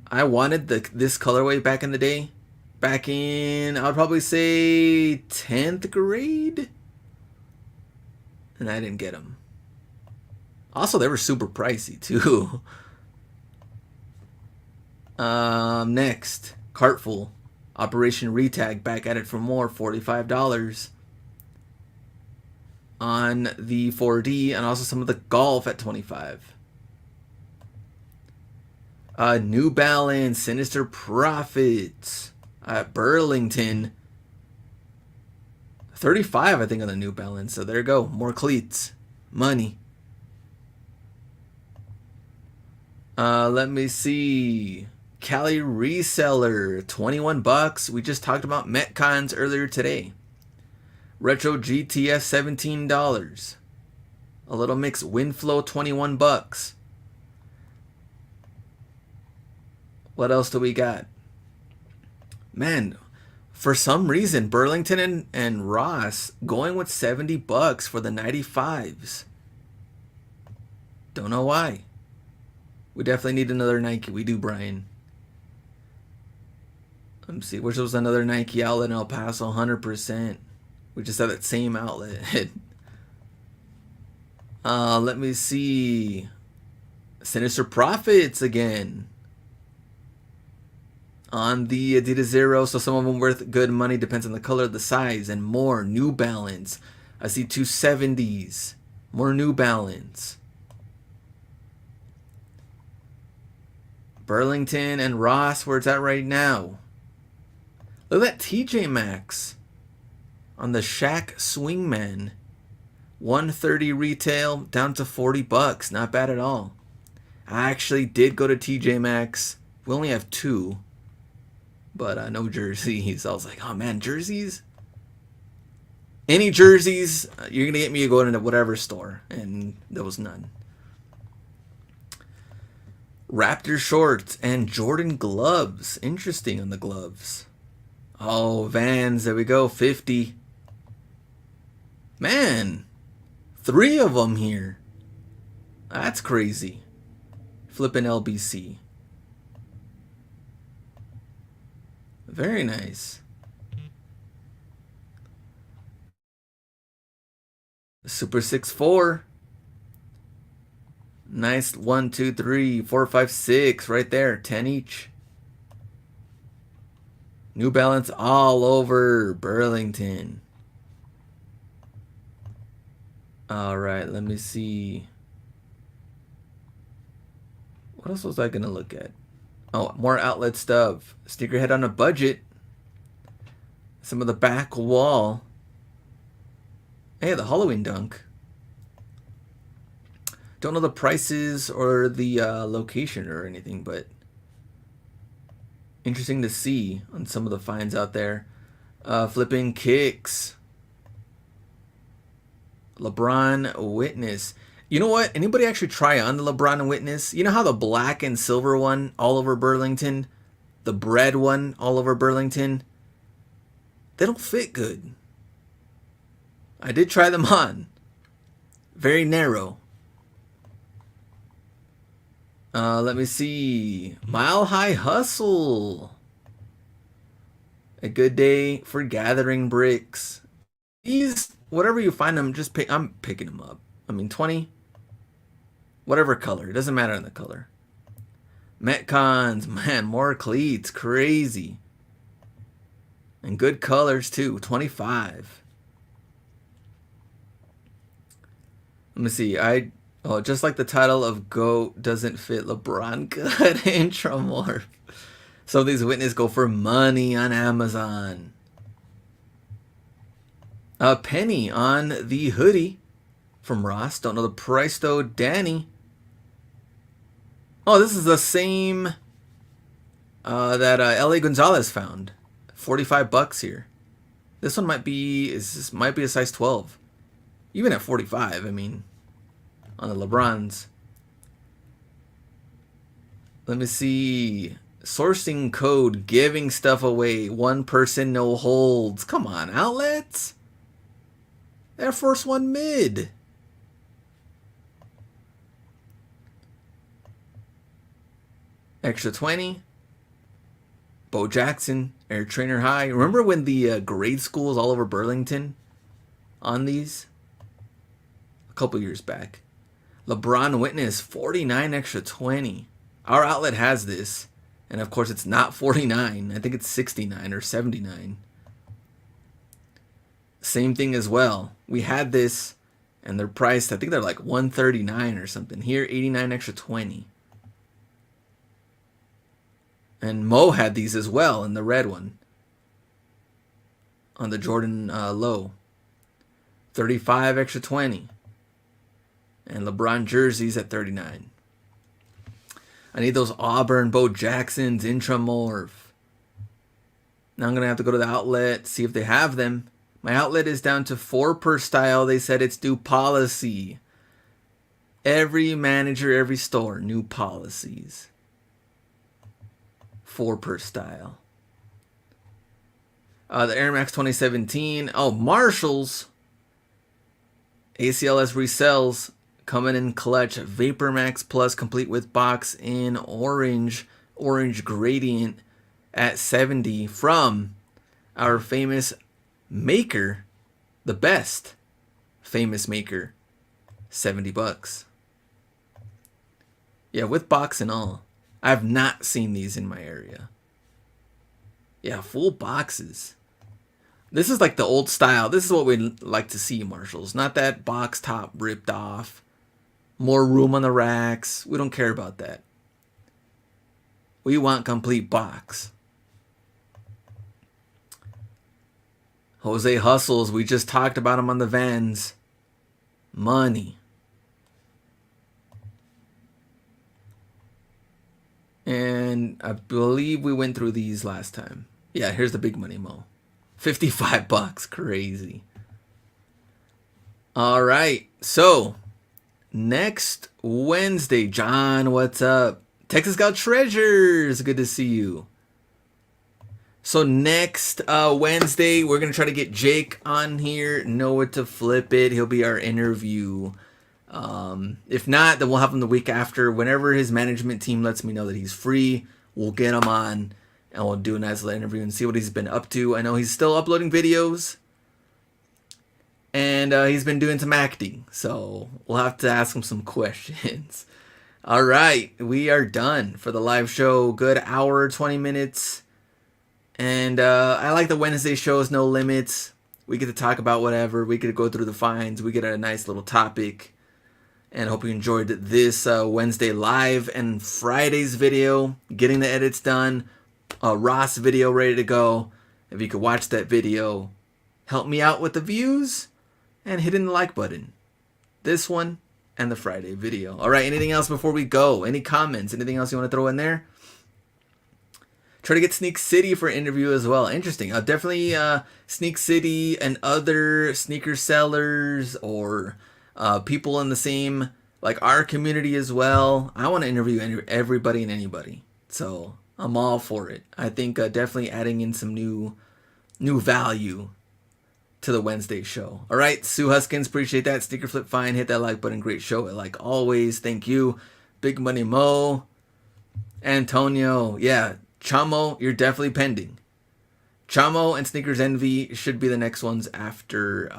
I wanted this colorway back in the day. Back in, I would probably say 10th grade. And I didn't get them. Also, they were super pricey too. Next, Cartful. Operation Retag, back at it for more, $45. On the 4D, and also some of the Golf at $25. New Balance, Sinister Profits at Burlington. $35, I think, on the New Balance. So there you go. More cleats. Money. Let me see. Cali Reseller, $21. We just talked about Metcons earlier today. Retro GTS, $17. A little mix Windflow, $21. What else do we got? Man, for some reason, Burlington and Ross going with $70 for the 95s. Don't know why. We definitely need another Nike. We do, Brian. Let me see. Which was another Nike outlet in El Paso, 100%. We just have that same outlet. Let me see. Sinister Profits again. On the Adidas Zero, so some of them worth good money, depends on the color, the size, and more. New Balance. I see 270s. More New Balance. Burlington and Ross, where it's at right now. Look at that TJ Maxx on the Shaq Swingman. 130 retail down to $40. Not bad at all. I actually did go to TJ Maxx. We only have 2. But no jerseys. I was like, oh man, jerseys? Any jerseys, you're going to get me to go into whatever store. And there was none. Raptor shorts and Jordan gloves. Interesting on the gloves. Oh, Vans. There we go. 50. Man. 3 of them here. That's crazy. Flipping LBC. Very nice. Super 6'4". Nice 1, 2, 3, 4, 5, 6 right there. 10 each. New Balance all over Burlington. Alright, let me see. What else was I going to look at? Oh, more outlet stuff. Sneakerhead on a budget. Some of the back wall. Hey, the Halloween dunk. Don't know the prices or the location or anything, but interesting to see on some of the finds out there. Flipping kicks. LeBron Witness. You know what? Anybody actually try on the LeBron Witness? You know how the black and silver one all over Burlington? The bread one all over Burlington? They don't fit good. I did try them on. Very narrow. Let me see. Mile High Hustle. A good day for gathering bricks. These, whatever you find them, just pick. I'm picking them up. I mean, 20. Whatever color. It doesn't matter in the color. Metcons. Man, more cleats. Crazy. And good colors, too. 25. Let me see. Oh, just like the title of GOAT doesn't fit LeBron. Good intro. So these Witness go for money on Amazon. A penny on the hoodie from Ross. Don't know the price though. Danny. Oh, this is the same that L.A. Gonzalez found. $45 here. This one might be a size 12. Even at 45, I mean, on the LeBrons. Let me see. Sourcing code, giving stuff away. One person, no holds. Come on, outlets. Air Force One mid. Extra 20. Bo Jackson, Air Trainer High. Remember when the grade schools all over Burlington on these? A couple years back. LeBron Witness, 49 extra 20. Our outlet has this. And of course it's not 49. I think it's 69 or 79. Same thing as well. We had this and they're priced, I think they're like 139 or something. Here, 89 extra 20. And Mo had these as well in the red one. On the Jordan low. 35 extra 20. And LeBron jerseys at 39. I need those Auburn Bo Jacksons Intramorph. Now I'm going to have to go to the outlet, see if they have them. My outlet is down to 4 per style. They said it's new policy. Every manager, every store, new policies. 4 per style. The Air Max 2017. Oh, Marshalls. ACLS resells coming in clutch. Vapor Max Plus complete with box in orange gradient at 70 from our famous maker, the best famous maker, $70. Yeah, with box and all. I've not seen these in my area. Yeah, full boxes. This is like the old style. This is what we like to see, Marshalls. Not that box top ripped off. More room on the racks. We don't care about that. We want complete box. Jose Hustles. We just talked about him on the Vans. Money. And I believe we went through these last time. Yeah, here's the big money Mo. $55. Crazy. All right. So, next Wednesday. John, what's up? Texas Scout Treasures. Good to see you. So, next Wednesday, we're going to try to get Jake on here. Know to flip it. He'll be our interview. If not, then we'll have him the week after. Whenever his management team lets me know that he's free, we'll get him on and we'll do a nice little interview and see what he's been up to. I know he's still uploading videos and he's been doing some acting, so we'll have to ask him some questions. All right, we are done for the live show. Good hour, 20 minutes. And I like the Wednesday shows, no limits. We get to talk about whatever. We get to go through the finds. We get a nice little topic. And I hope you enjoyed this Wednesday live and Friday's video. Getting the edits done. Ross video ready to go. If you could watch that video, help me out with the views and hitting the like button. This one and the Friday video. All right, anything else before we go? Any comments? Anything else you want to throw in there? Try to get Sneak City for an interview as well. Interesting. Definitely Sneak City and other sneaker sellers or people in the same, like our community as well. I want to interview everybody and anybody. So I'm all for it. I think definitely adding in some new value to the Wednesday show. All right, Sue Huskins, appreciate that. Sneaker Flip Fine, hit that like button. Great show, like always. Thank you. Big Money Mo. Antonio, yeah. Chamo, you're definitely pending. Chamo and Sneakers Envy should be the next ones after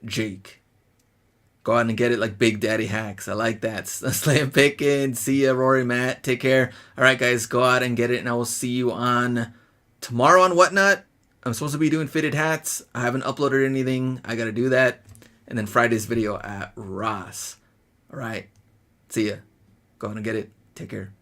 Jake. Go out and get it like Big Daddy Hacks. I like that. Slam Pickens. See ya, Rory, Matt. Take care. All right, guys, go out and get it, and I will see you on tomorrow on Whatnot. I'm supposed to be doing fitted hats. I haven't uploaded anything. I got to do that. And then Friday's video at Ross. All right. See ya. Go out and get it. Take care.